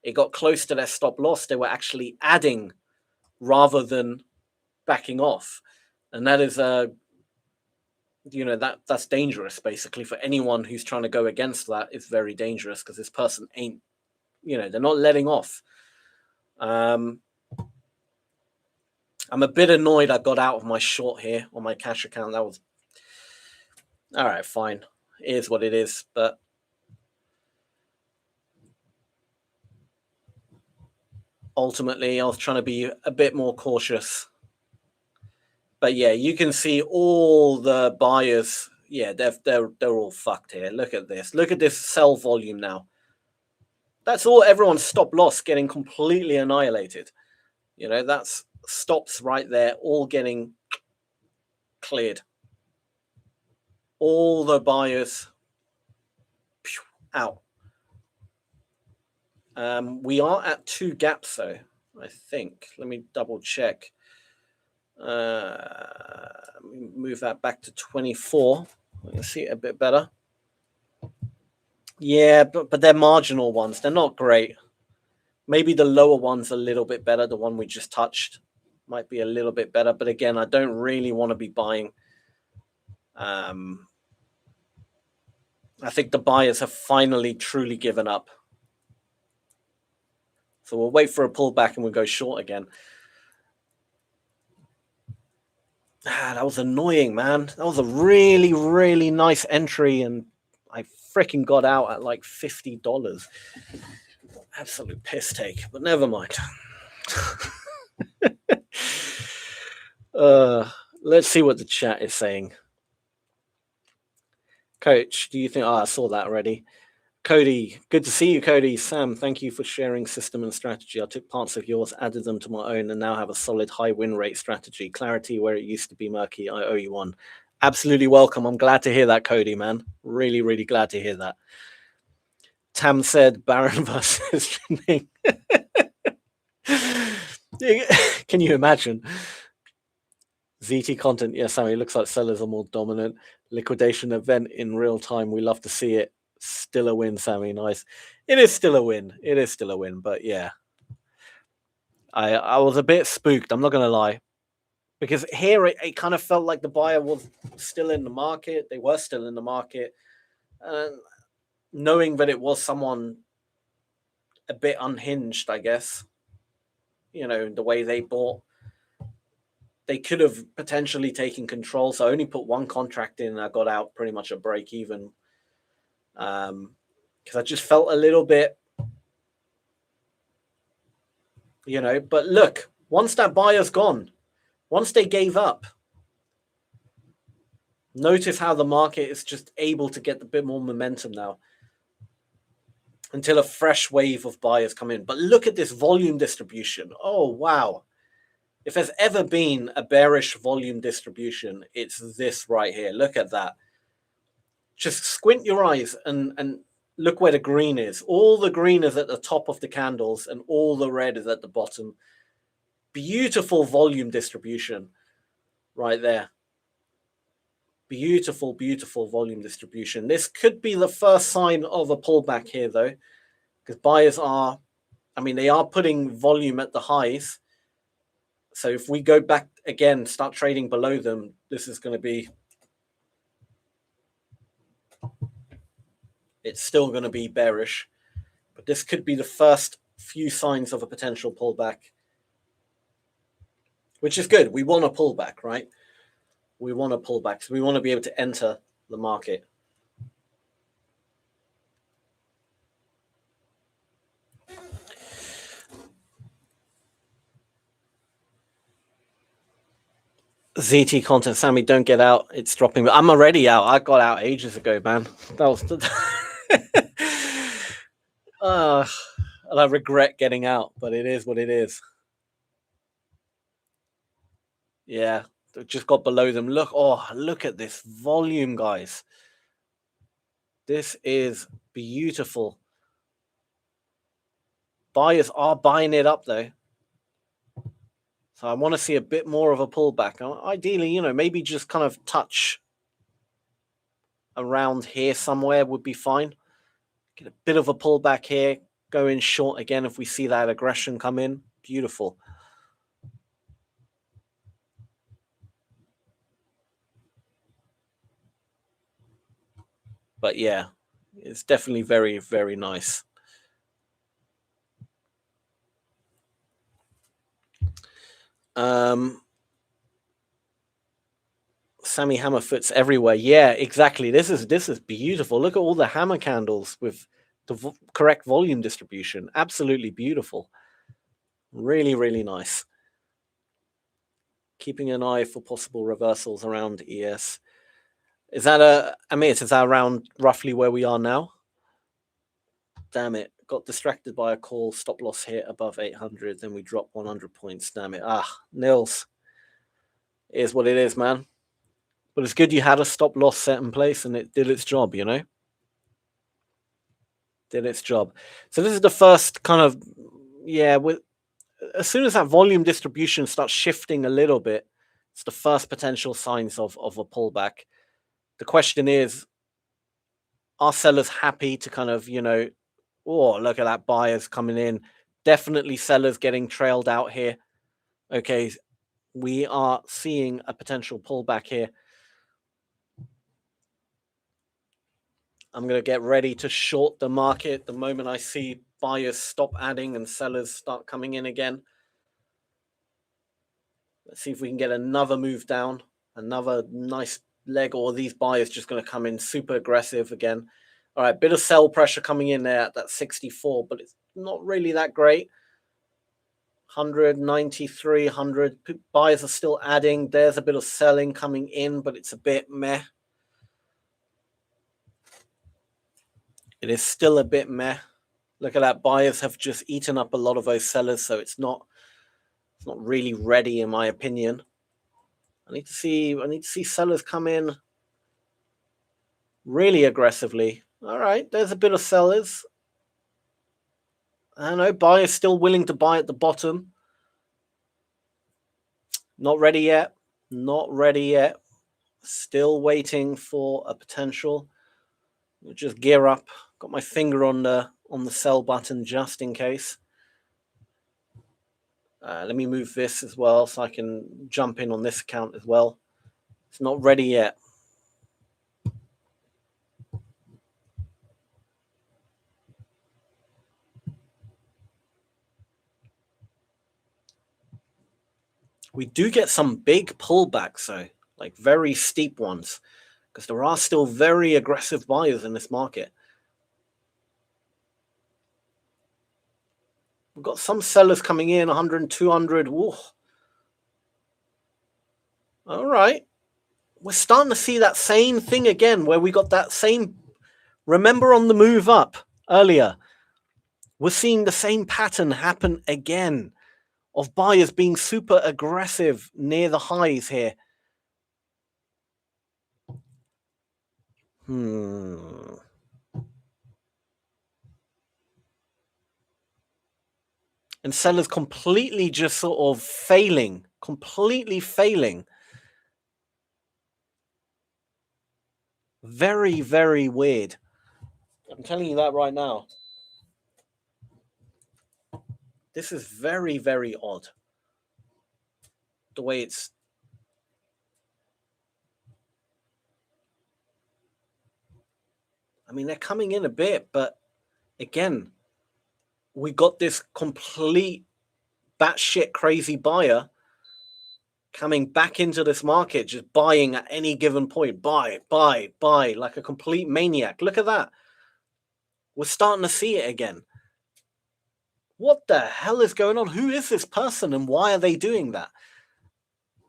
it got close to their stop loss, they were actually adding rather than backing off. And that is, that's dangerous, basically, for anyone who's trying to go against that. It's very dangerous because this person ain't, they're not letting off. I'm a bit annoyed I got out of my short here on my cash account. That was all right, fine. It is what it is. But ultimately, I was trying to be a bit more cautious. But yeah, you can see all the buyers. Yeah, they're all fucked here. Look at this. Look at this sell volume now. That's all. Everyone's stop loss getting completely annihilated. That's stops right there, all getting cleared. All the buyers out. We are at 2 gaps though, I think. Let me double check. Move that back to 24. You can see it a bit better. Yeah, but they're marginal ones. They're not great. Maybe the lower one's a little bit better. The one we just touched might be a little bit better. But again, I don't really want to be buying. I think the buyers have finally truly given up. So we'll wait for a pullback and we'll go short again. That was annoying, man. That was a really, really nice entry, and I freaking got out at like $50. Absolute piss take, but never mind. Let's see what the chat is saying. Coach, do you think... I saw that already. Cody, good to see you, Cody. Sam, thank you for sharing system and strategy. I took parts of yours, added them to my own, and now have a solid high win rate strategy. Clarity where it used to be murky. I owe you one. Absolutely welcome. I'm glad to hear that, Cody, man. Really, really glad to hear that. Tam said Baron versus Ning. Can you imagine? ZT content. Yes, Sammy, looks like sellers are more dominant. Liquidation event in real time. We love to see it. Still a win, Sammy. Nice. It is still a win. It is still a win. But yeah, I was a bit spooked. I'm not going to lie. Because here it kind of felt like the buyer was still in the market. They were still in the market. Knowing that it was someone a bit unhinged, I guess. The way they bought. They could have potentially taken control. So I only put one contract in and I got out pretty much a break even. Because I just felt a little bit, but look, once that buyer's gone, once they gave up, notice how the market is just able to get a bit more momentum now until a fresh wave of buyers come in. But look at this volume distribution. Oh, wow. If there's ever been a bearish volume distribution, it's this right here. Look at that. Just squint your eyes and look where the green is. All the green is at the top of the candles and all the red is at the bottom. beautiful volume distribution right there. Beautiful, beautiful volume distribution. This could be the first sign of a pullback here, though, because buyers are, I mean, they are putting volume at the highs. So if we go back again, start trading below them, this is going to be, it's still going to be bearish. But this could be the first few signs of a potential pullback, which is good. We want a pullback, right? We want a pullback. So we want to be able to enter the market. ZT content, Sammy, don't get out. It's dropping. I'm already out. I got out ages ago, man. That was and I regret getting out, but it is what it is. Yeah, just got below them. Look, look at this volume, guys. This is beautiful. Buyers are buying it up, though. So I want to see a bit more of a pullback. Ideally, maybe just kind of touch around here somewhere would be fine. Get a bit of a pullback here. Go in short again if we see that aggression come in. Beautiful. But yeah, it's definitely very, very nice. Sammy Hammerfoot's everywhere. Yeah, exactly. This is beautiful. Look at all the hammer candles with the correct volume distribution. Absolutely beautiful. Really, really nice. Keeping an eye for possible reversals around ES. Is that is that around roughly where we are now? Damn it. Got distracted by a call. Stop loss hit above 800. Then we drop 100 points. Damn it. Nils. It is what it is, man. But it's good you had a stop loss set in place and it did its job, Did its job. So this is the first kind of, as soon as that volume distribution starts shifting a little bit, it's the first potential signs of a pullback. The question is, are sellers happy to kind of, look at that, buyers coming in. Definitely sellers getting trailed out here. Okay, we are seeing a potential pullback here. I'm going to get ready to short the market the moment I see buyers stop adding and sellers start coming in again. Let's see if we can get another move down, another nice leg, or these buyers just going to come in super aggressive again. All right, bit of sell pressure coming in there at that 64, but it's not really that great. 193, 100. Buyers are still adding. There's a bit of selling coming in, but it's a bit meh. It is still a bit meh. Look at that. Buyers have just eaten up a lot of those sellers, so it's not really ready, in my opinion. I need to see sellers come in really aggressively. All right, there's a bit of sellers. I know buyers still willing to buy at the bottom. Not ready yet. Not ready yet. Still waiting for a potential. We'll just gear up. Got my finger on the sell button just in case. Let me move this as well so I can jump in on this account as well. It's not ready yet. We do get some big pullbacks though, like very steep ones, because there are still very aggressive buyers in this market. We've got some sellers coming in 100 and 200. Whoa. All right. We're starting to see that same thing again where we got that same. Remember on the move up earlier, we're seeing the same pattern happen again of buyers being super aggressive near the highs here. And and sellers completely just sort of completely failing. Very, very weird. I'm telling you that right now. This is very, very odd. The way it's. I mean, they're coming in a bit, but again, we got this complete batshit crazy buyer coming back into this market, just buying at any given point. Buy, like a complete maniac. Look at that. We're starting to see it again. What the hell is going on? Who is this person and why are they doing that?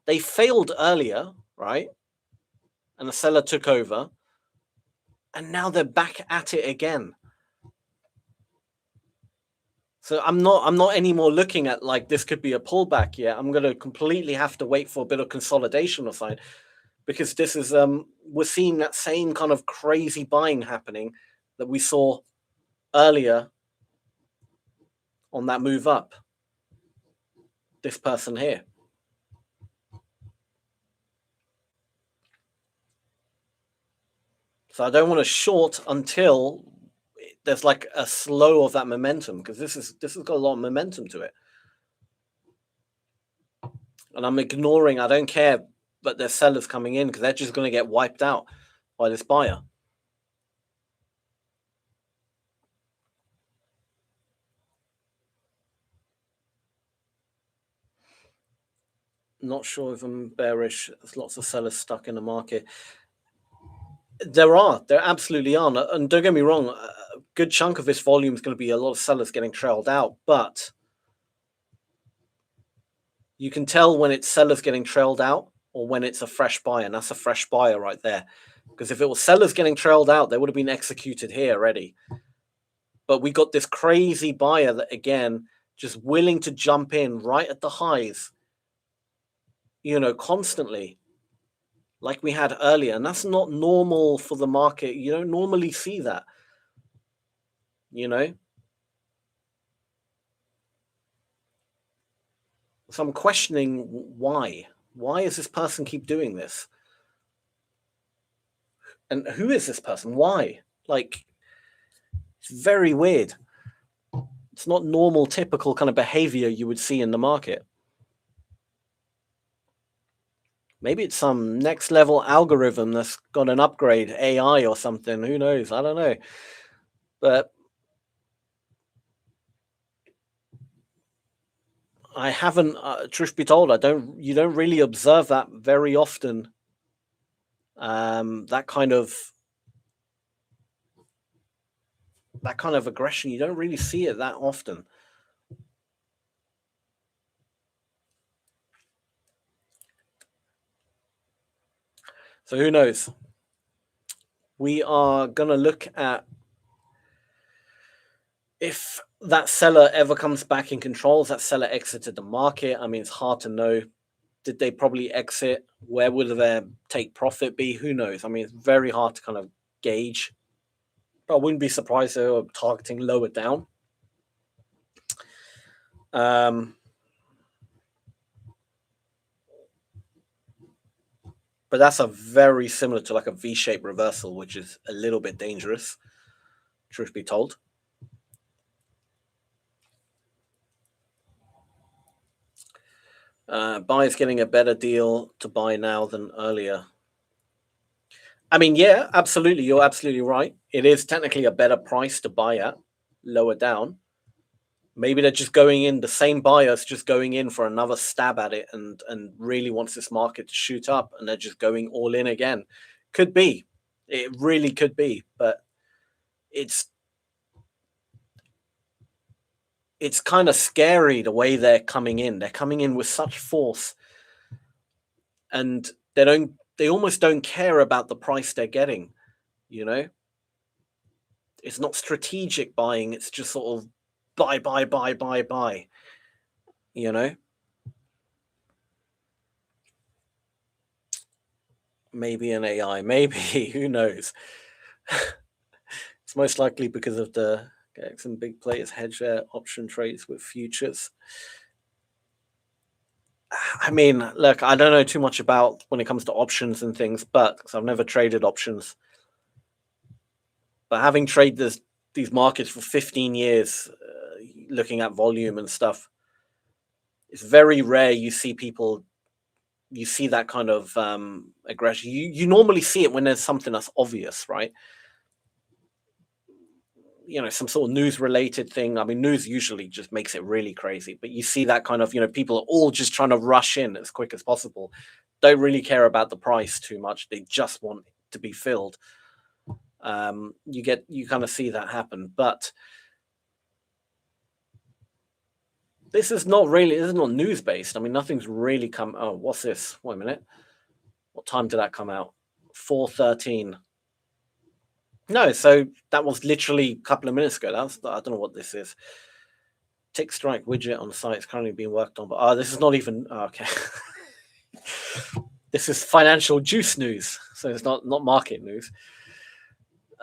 They failed earlier, right? And the seller took over. And now they're back at it again. So I'm not anymore looking at like this could be a pullback yet. I'm going to completely have to wait for a bit of consolidation or something, because this is we're seeing that same kind of crazy buying happening that we saw earlier on that move up. This person here. So I don't want to short until there's like a slow of that momentum, because this has got a lot of momentum to it. And I'm ignoring, I don't care, but there's sellers coming in because they're just going to get wiped out by this buyer. Not sure if I'm bearish. There's lots of sellers stuck in the market. There absolutely are. And don't get me wrong, a good chunk of this volume is going to be a lot of sellers getting trailed out, but you can tell when it's sellers getting trailed out or when it's a fresh buyer, and that's a fresh buyer right there. Because if it was sellers getting trailed out, they would have been executed here already. But we got this crazy buyer that, again, just willing to jump in right at the highs, constantly, like we had earlier. And that's not normal for the market. You don't normally see that, So I'm questioning why. Why does this person keep doing this? And who is this person? Why? Like, it's very weird. It's not normal, typical kind of behavior you would see in the market. Maybe it's some next level algorithm that's got an upgrade, AI or something. Who knows? I don't know. But I haven't, truth be told, you don't really observe that very often. That kind of aggression, you don't really see it that often. So who knows? We are going to look at if that seller ever comes back in control. That seller exited the market. I mean, it's hard to know. Did they probably exit? Where would their take profit be? Who knows? I mean, it's very hard to kind of gauge. But I wouldn't be surprised if they were targeting lower down. But that's a very similar to like a V-shaped reversal, which is a little bit dangerous, truth be told. Buyers getting a better deal to buy now than earlier. I mean, yeah, absolutely. You're absolutely right. It is technically a better price to buy at, lower down. Maybe they're just going in, the same buyers just going in for another stab at it and really wants this market to shoot up, and they're just going all in again. Could be. It really could be. But it's kind of scary the way they're coming in. They're coming in with such force, and they almost don't care about the price they're getting, It's not strategic buying, it's just sort of buy, Maybe an AI, maybe, who knows? It's most likely because of the Okay, some big players hedge their option trades with futures. I mean, look, I don't know too much about when it comes to options and things, but because I've never traded options. But having traded these markets for 15 years, looking at volume and stuff, it's very rare you see people, you see that kind of aggression. You normally see it when there's something that's obvious, right? You know, some sort of news related thing. I mean, news usually just makes it really crazy, but you see that kind of, you know, people are all just trying to rush in as quick as possible, don't really care about the price too much, they just want it to be filled. You kind of see that happen, but this is not news based. I mean, nothing's really come. Oh, what's this? Wait a minute, what time did that come out? 4:13. No, so that was literally a couple of minutes ago. I don't know what this is. Tick strike widget on the site is currently being worked on, but this is not even okay. This is financial juice news, so it's not market news.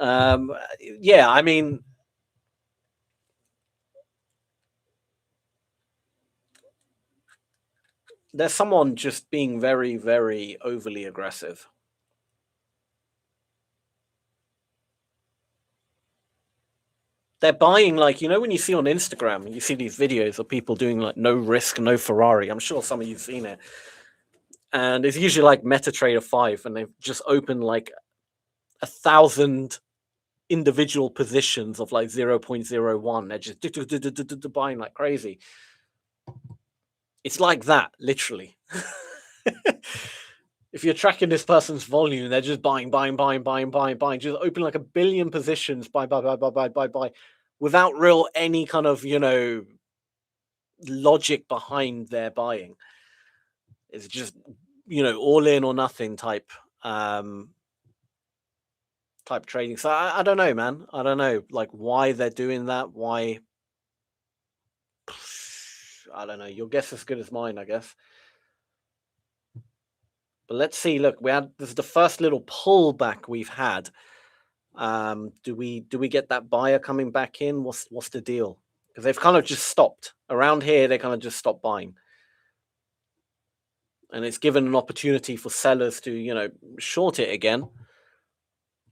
Yeah, I mean, there's someone just being very, very overly aggressive. They're buying, like, you know, when you see on Instagram, you see these videos of people doing like no risk, no Ferrari. I'm sure some of you've seen it. And it's usually like MetaTrader 5, and they've just opened like 1,000 individual positions of like 0.01. They're just buying like crazy. It's like that, literally. If you're tracking this person's volume, they're just buying, just open like 1 billion positions, buy, without real any kind of, you know, logic behind their buying. It's just, you know, all in or nothing type trading. So I don't know, man. I don't know, like, why they're doing that. Why? I don't know. Your guess is as good as mine, I guess. But let's see. Look, this is the first little pullback we've had. Do we get that buyer coming back in? What's the deal? Because they've kind of just stopped around here. They kind of just stopped buying, and it's given an opportunity for sellers to, you know, short it again.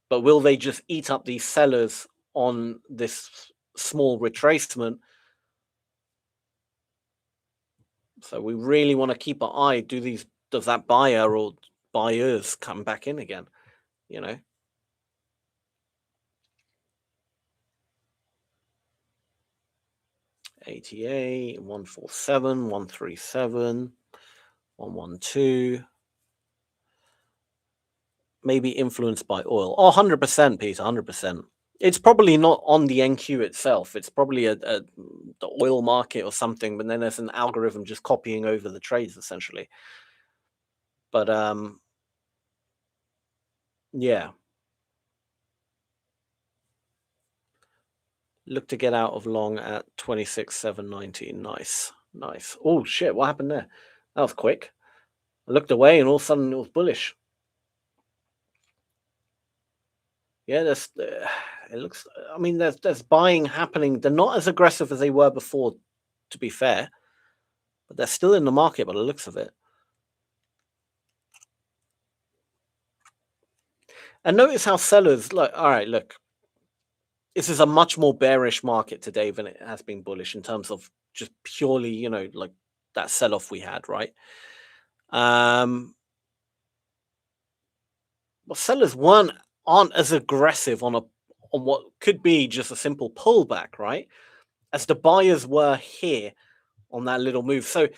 But will they just eat up these sellers on this small retracement? So we really want to keep an eye. Does that buyer or buyers come back in again? You know, ATA 147, 137, 112. Maybe influenced by oil. Oh, 100%, Peter, 100%. It's probably not on the NQ itself. It's probably the oil market or something, but then there's an algorithm just copying over the trades essentially. But yeah. Look to get out of long at 26,790. Nice. Nice. Oh shit, what happened there? That was quick. I looked away and all of a sudden it was bullish. Yeah, it looks, I mean, there's buying happening. They're not as aggressive as they were before, to be fair, but they're still in the market by the looks of it. And notice how sellers, like, all right, look, this is a much more bearish market today than it has been bullish in terms of just purely, you know, like that sell-off we had, right? Well, sellers aren't as aggressive on what could be just a simple pullback, right? As the buyers were here on that little move. So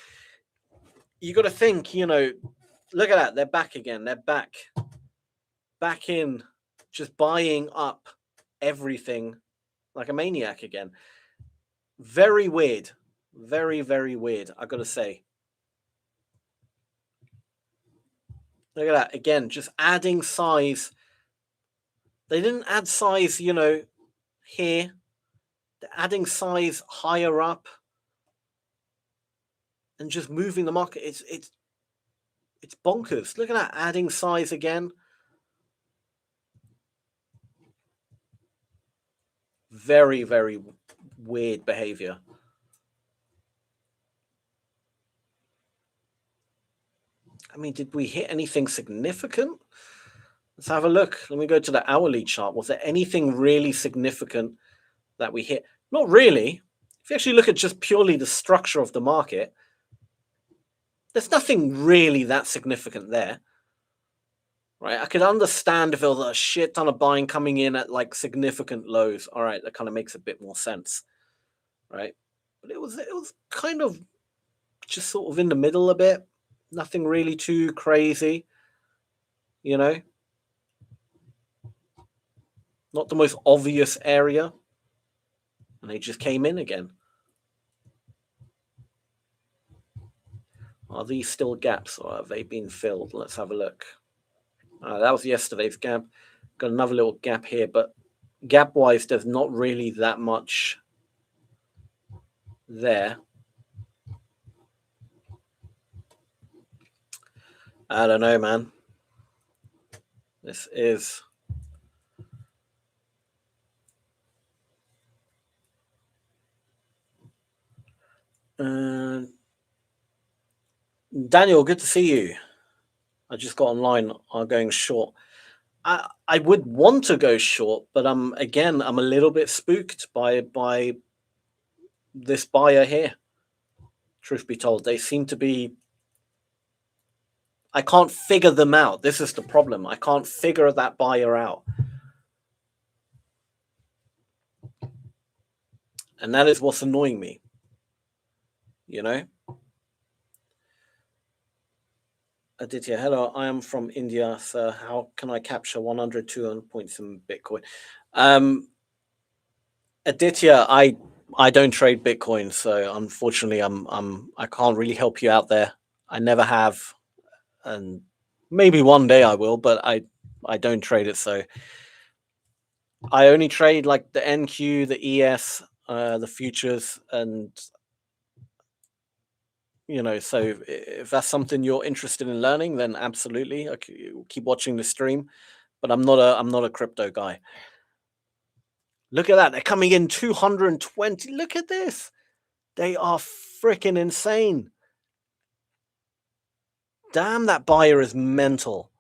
you got to think, you know, look at that. They're back again. They're back in, just buying up everything like a maniac again. Very weird. Very, very weird, I got to say. Look at that. Again, just adding size. They didn't add size, you know, here. They're adding size higher up and just moving the market. It's bonkers. Look at that, adding size again. Very, very weird behavior. I mean, did we hit anything significant? Let's have a look. Let me go to the hourly chart. Was there anything really significant that we hit? Not really. If you actually look at just purely the structure of the market, there's nothing really that significant there. Right? I could understand if there was a shit ton of buying coming in at like significant lows. All right, that kind of makes a bit more sense. Right? But it was kind of just sort of in the middle a bit. Nothing really too crazy, you know? Not the most obvious area. And they just came in again. Are these still gaps or have they been filled? Let's have a look. That was yesterday's gap. Got another little gap here, but gap-wise, there's not really that much there. I don't know, man. This is... Daniel, good to see you. I just got online. I'm going short. I would want to go short, but again, I'm a little bit spooked by this buyer here. Truth be told, they seem to be... I can't figure them out. This is the problem. I can't figure that buyer out. And that is what's annoying me. You know? Aditya, hello. I am from India, so how can I capture 100, 200 points in Bitcoin? Aditya, I don't trade Bitcoin, so unfortunately, I can't really help you out there. I never have, and maybe one day I will, but I don't trade it. So I only trade like the NQ, the ES, the futures, and you know. So if that's something you're interested in learning, then absolutely, keep watching the stream. But I'm not a crypto guy. Look at that. They're coming in 220. Look at this. They are freaking insane. Damn, that buyer is mental.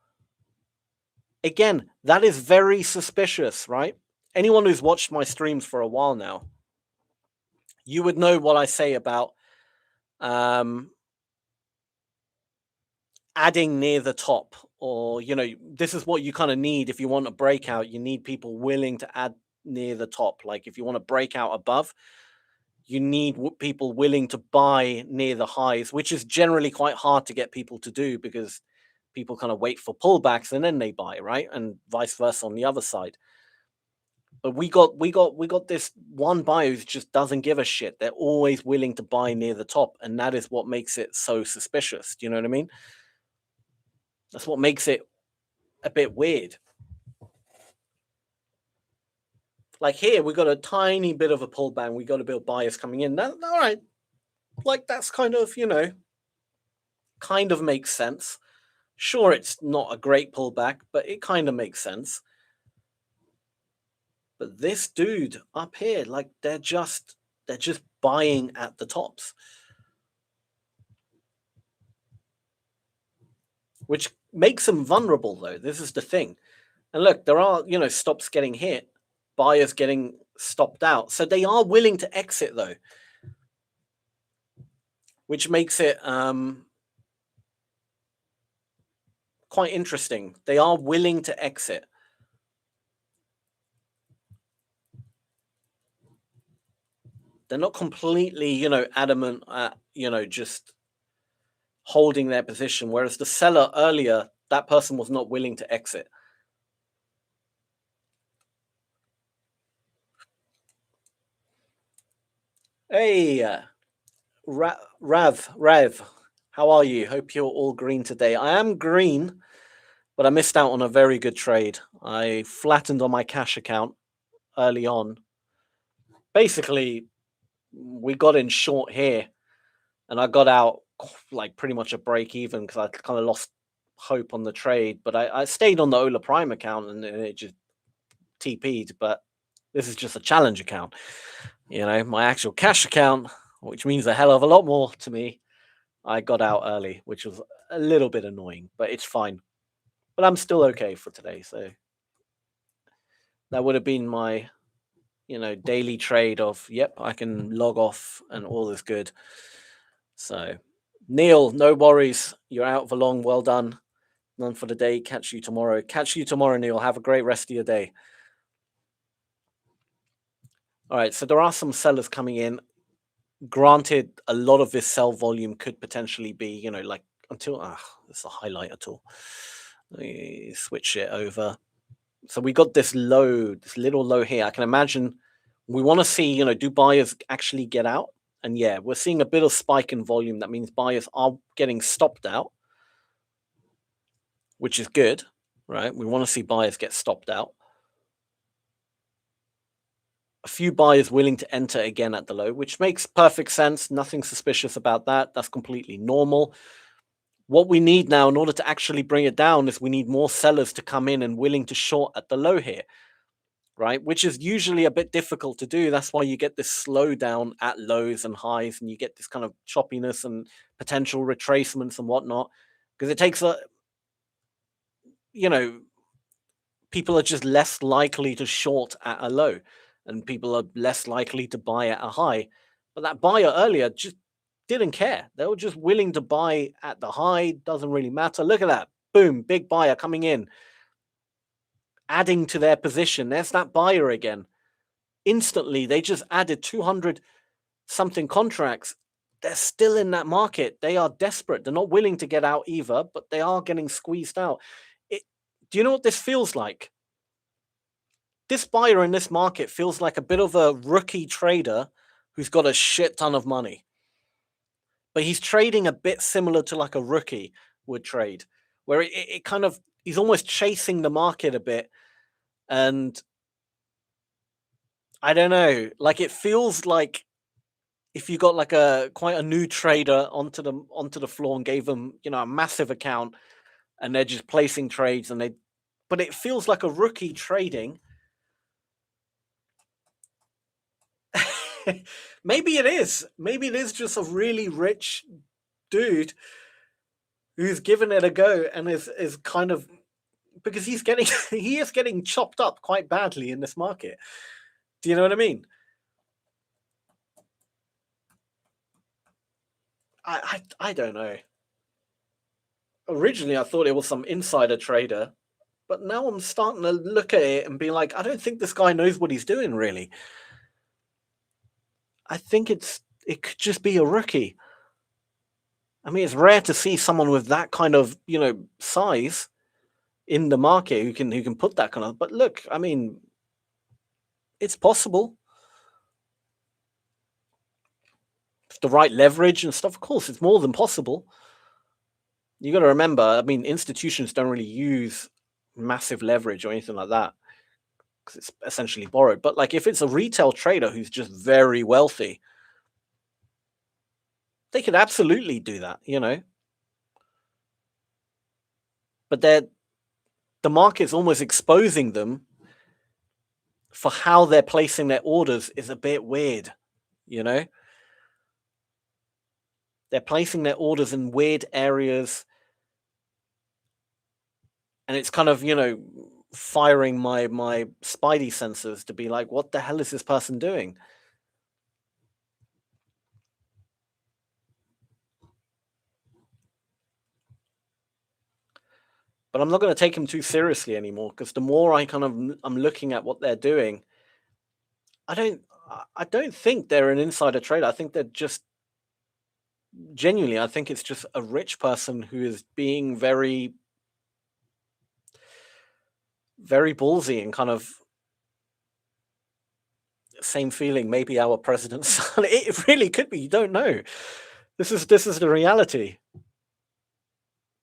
Again, that is very suspicious, right? Anyone who's watched my streams for a while now, you would know what I say about adding near the top, or, you know, this is what you kind of need if you want a breakout. You need people willing to add near the top. Like if you want to break out above, you need people willing to buy near the highs, which is generally quite hard to get people to do because people kind of wait for pullbacks and then they buy, right? And vice versa on the other side. But we got this one buyer who just doesn't give a shit. They're always willing to buy near the top, and that is what makes it so suspicious. Do you know what I mean? That's what makes it a bit weird. Like here, we got a tiny bit of a pullback. We got a bit of buyers coming in. All right, like that's kind of, you know, kind of makes sense. Sure, it's not a great pullback, but it kind of makes sense. But this dude up here, like they're just buying at the tops, which makes them vulnerable though. This is the thing. And look, there are, you know, stops getting hit, buyers getting stopped out. So they are willing to exit though, which makes it quite interesting. They are willing to exit. They're not completely, you know, adamant at, you know, just holding their position. Whereas the seller earlier, that person was not willing to exit. Hey, Rav, how are you? Hope you're all green today. I am green, but I missed out on a very good trade. I flattened on my cash account early on. Basically, we got in short here, and I got out like pretty much a break even because I kind of lost hope on the trade. But I stayed on the Ola Prime account, and it just TP'd. But This is just a challenge account. My actual cash account, which means a hell of a lot more to me, I got out early, which was a little bit annoying, but it's fine. But I'm still okay for today. So that would have been my, daily trade of, yep, I can log off and all is good. So, Neil, no worries. You're out for long. Well done. None for the day. Catch you tomorrow. Catch you tomorrow, Neil. Have a great rest of your day. All right. So there are some sellers coming in. Granted, a lot of this sell volume could potentially be, like until it's a highlighter tool. Let me switch it over. So we got this low, this little low here. I can imagine we want to see, do buyers actually get out? And yeah, we're seeing a bit of spike in volume. That means buyers are getting stopped out, which is good, right? We want to see buyers get stopped out. A few buyers willing to enter again at the low, which makes perfect sense. Nothing suspicious about that. That's completely normal. What we need now in order to actually bring it down is we need more sellers to come in and willing to short at the low here, right? Which is usually a bit difficult to do. That's why you get this slowdown at lows and highs, and you get this kind of choppiness and potential retracements and whatnot. Because it takes you know, people are just less likely to short at a low, and people are less likely to buy at a high. But that buyer earlier just didn't care. They were just willing to buy at the high. Doesn't really matter. Look at that. Boom, big buyer coming in, adding to their position. There's that buyer again. Instantly, they just added 200 something contracts. They're still in that market. They are desperate. They're not willing to get out either, but they are getting squeezed out. Do you know what this feels like? This buyer in this market feels like a bit of a rookie trader who's got a shit ton of money. But he's trading a bit similar to like a rookie would trade, where it kind of, he's almost chasing the market a bit. And I don't know, like it feels like if you got like a quite a new trader onto the floor and gave them, a massive account, and they're just placing trades, but it feels like a rookie trading. Maybe it is. Maybe it is just a really rich dude who's given it a go and is kind of, because he's getting he is getting chopped up quite badly in this market. Do you know what I mean? I don't know. Originally, I thought it was some insider trader, but now I'm starting to look at it and be like, I don't think this guy knows what he's doing. Really, I think it could just be a rookie. I mean, it's rare to see someone with that kind of size in the market who can put that kind of. But look, I mean, it's possible. The right leverage and stuff, of course, it's more than possible. You got to remember, I mean, institutions don't really use massive leverage or anything like that because it's essentially borrowed. But like, if it's a retail trader who's just very wealthy, they could absolutely do that. But the market's almost exposing them for how they're placing their orders is a bit weird. You know, they're placing their orders in weird areas, and it's kind of firing my spidey sensors to be like, what the hell is this person doing? But I'm not going to take them too seriously anymore, because the more I'm looking at what they're doing, I don't I don't think they're an insider trader. I think they're just genuinely, I think it's just a rich person who is being very, very ballsy and kind of same feeling. Maybe our president's son. It really could be. You don't know. This is the reality.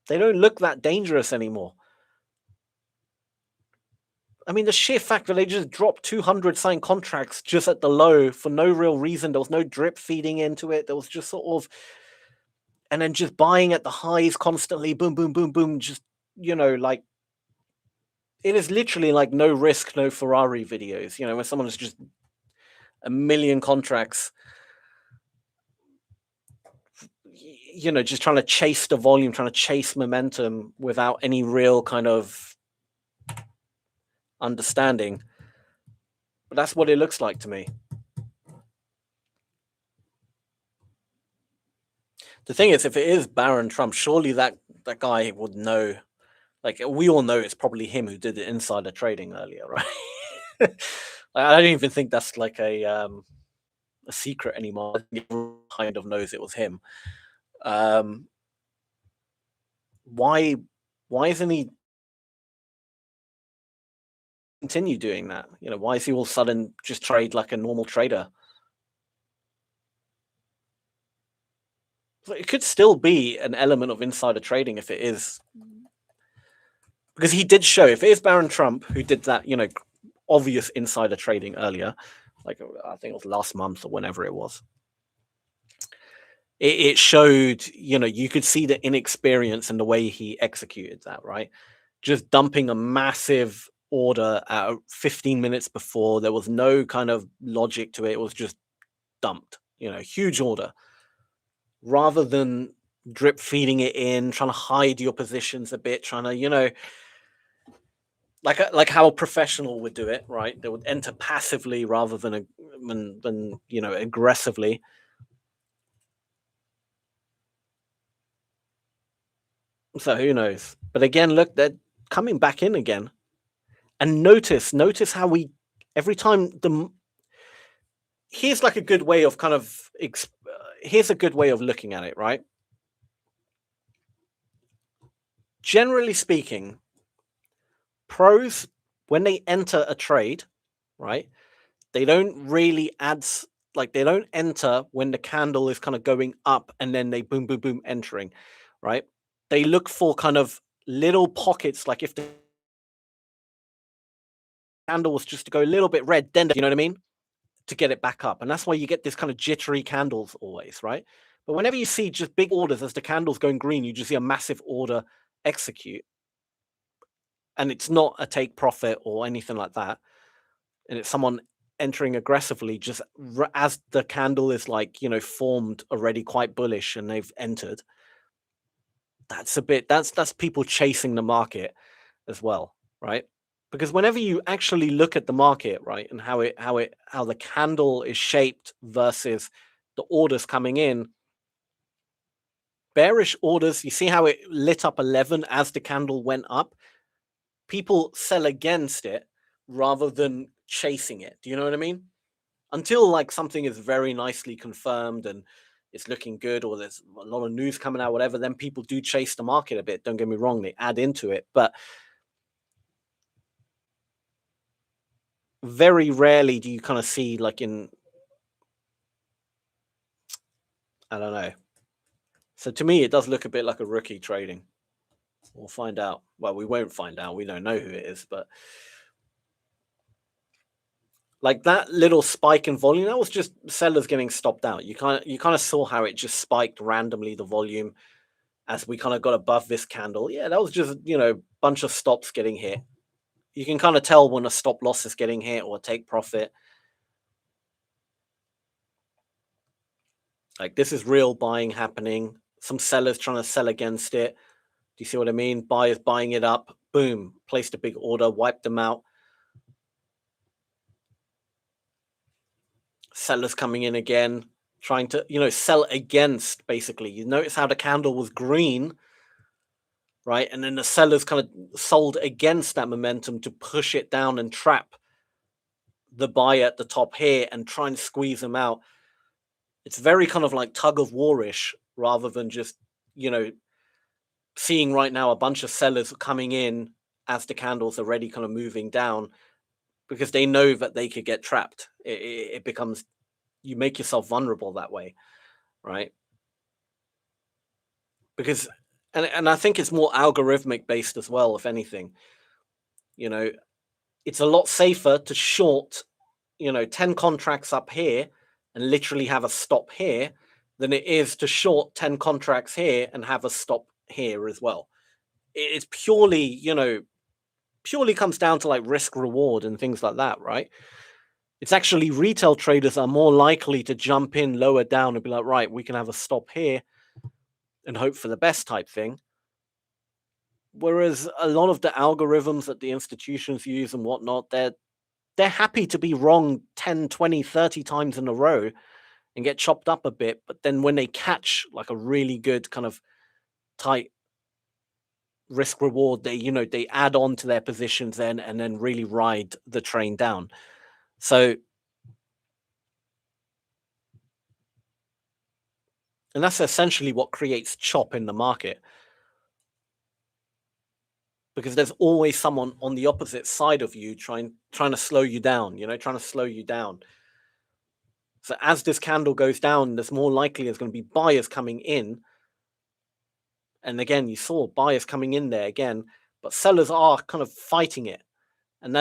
They don't look that dangerous anymore. I mean, the sheer fact that they just dropped 200 signed contracts just at the low for no real reason. There was no drip feeding into it. There was just sort of, and then just buying at the highs constantly. Boom, boom, boom, boom. Just, like, it is literally like no risk, no Ferrari videos. You know, when someone has just a million contracts, you know, just trying to chase the volume, trying to chase momentum without any real kind of understanding. But that's what it looks like to me. The thing is, if it is Baron Trump, surely that guy would know. Like we all know, it's probably him who did the insider trading earlier, right? Like, I don't even think that's like a secret anymore. I think everyone kind of knows it was him. Um, why why isn't he continue doing that? You know, why is he all of a sudden just trade like a normal trader? So it could still be an element of insider trading if it is, because he did show if it is Baron Trump who did that, you know, obvious insider trading earlier, like I think it was last month or whenever it was. It showed, you know, you could see the inexperience in the way he executed that, right? Just dumping a massive order at 15 minutes before. There was no kind of logic to it. It was just dumped, you know, huge order. Rather than drip feeding it in, trying to hide your positions a bit, trying to, you know, like how a professional would do it, right? They would enter passively rather than you know, aggressively. So who knows? But again, look, they're coming back in again. And notice how we every time here's like a good way of kind of here's a good way of looking at it, right? Generally speaking, pros, when they enter a trade, right, they don't really like they don't enter when the candle is kind of going up and then they boom boom boom entering, right? They look for kind of little pockets, like if the candle was just to go a little bit red, then you know what I mean, to get it back up. And that's why you get this kind of jittery candles always, right? But whenever you see just big orders as the candle's going green, you just see a massive order execute. And it's not a take profit or anything like that. And it's someone entering aggressively just as the candle is like, you know, formed already quite bullish and they've entered. That's a bit that's people chasing the market as well, right? Because whenever you actually look at the market, right, and how the candle is shaped versus the orders coming in, bearish orders, you see how it lit up 11 as the candle went up? People sell against it rather than chasing it. Do you know what I mean? Until like something is very nicely confirmed and it's looking good, or there's a lot of news coming out, whatever, then people do chase the market a bit. Don't get me wrong, they add into it. But very rarely do you kind of see like in, I don't know. So to me, it does look a bit like a rookie trading. We'll find out. Well, we won't find out. We don't know who it is, but like that little spike in volume, that was just sellers getting stopped out. You kind of saw how it just spiked randomly, the volume, as we kind of got above this candle. Yeah, that was just, you know, bunch of stops getting hit. You can kind of tell when a stop loss is getting hit or a take profit. Like this is real buying happening. Some sellers trying to sell against it. Do you see what I mean? Buyers buying it up. Boom, placed a big order, wiped them out. Sellers coming in again, trying to, you know, sell against, basically. You notice how the candle was green, right? And then the sellers kind of sold against that momentum to push it down and trap the buyer at the top here and try and squeeze them out. It's very kind of like tug of warish rather than just, you know, seeing right now a bunch of sellers coming in as the candles are already kind of moving down, because they know that they could get trapped. It becomes, you make yourself vulnerable that way, right? Because and I think it's more algorithmic based as well, if anything. You know, it's a lot safer to short, you know, 10 contracts up here and literally have a stop here than it is to short 10 contracts here and have a stop here as well. It's purely, you know, purely comes down to like risk reward and things like that, right? It's actually retail traders are more likely to jump in lower down and be like, right, we can have a stop here and hope for the best type thing. Whereas a lot of the algorithms that the institutions use and whatnot, they're happy to be wrong 10, 20, 30 times in a row and get chopped up a bit. But then when they catch like a really good kind of tight risk reward, they add on to their positions then and then really ride the train down. So, and that's essentially what creates chop in the market, because there's always someone on the opposite side of you trying to slow you down, trying to slow you down. So as this candle goes down, there's more likely there's going to be buyers coming in. And again, you saw buyers coming in there again, but sellers are kind of fighting it. And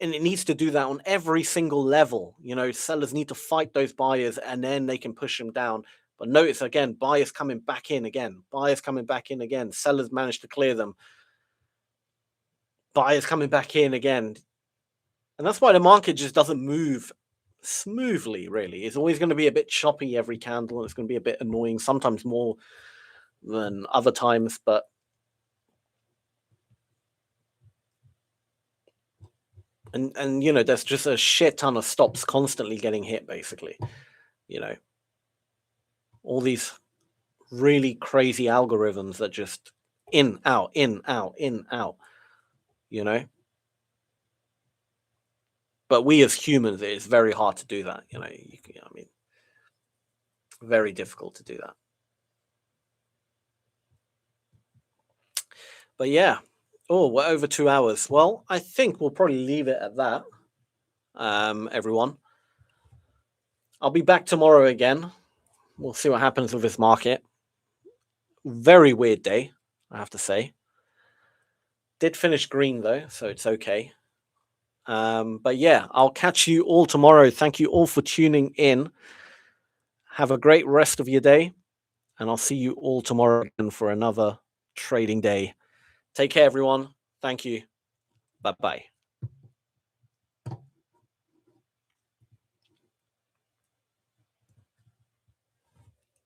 it needs to do that on every single level. Sellers need to fight those buyers and then they can push them down. But notice again, buyers coming back in again, sellers managed to clear them, buyers coming back in again. And that's why the market just doesn't move smoothly, really. It's always going to be a bit choppy every candle. And it's going to be a bit annoying, sometimes more than other times. But and there's just a shit ton of stops constantly getting hit, basically. All these really crazy algorithms that just in, out, in, out, in, out, But we as humans, it is very hard to do that, very difficult to do that. But yeah. Oh, we're over 2 hours. Well, I think we'll probably leave it at that, everyone. I'll be back tomorrow again. We'll see what happens with this market. Very weird day, I have to say. Did finish green though, so it's okay. But yeah, I'll catch you all tomorrow. Thank you all for tuning in. Have a great rest of your day, and I'll see you all tomorrow again for another trading day. Take care, everyone. Thank you. Bye-bye.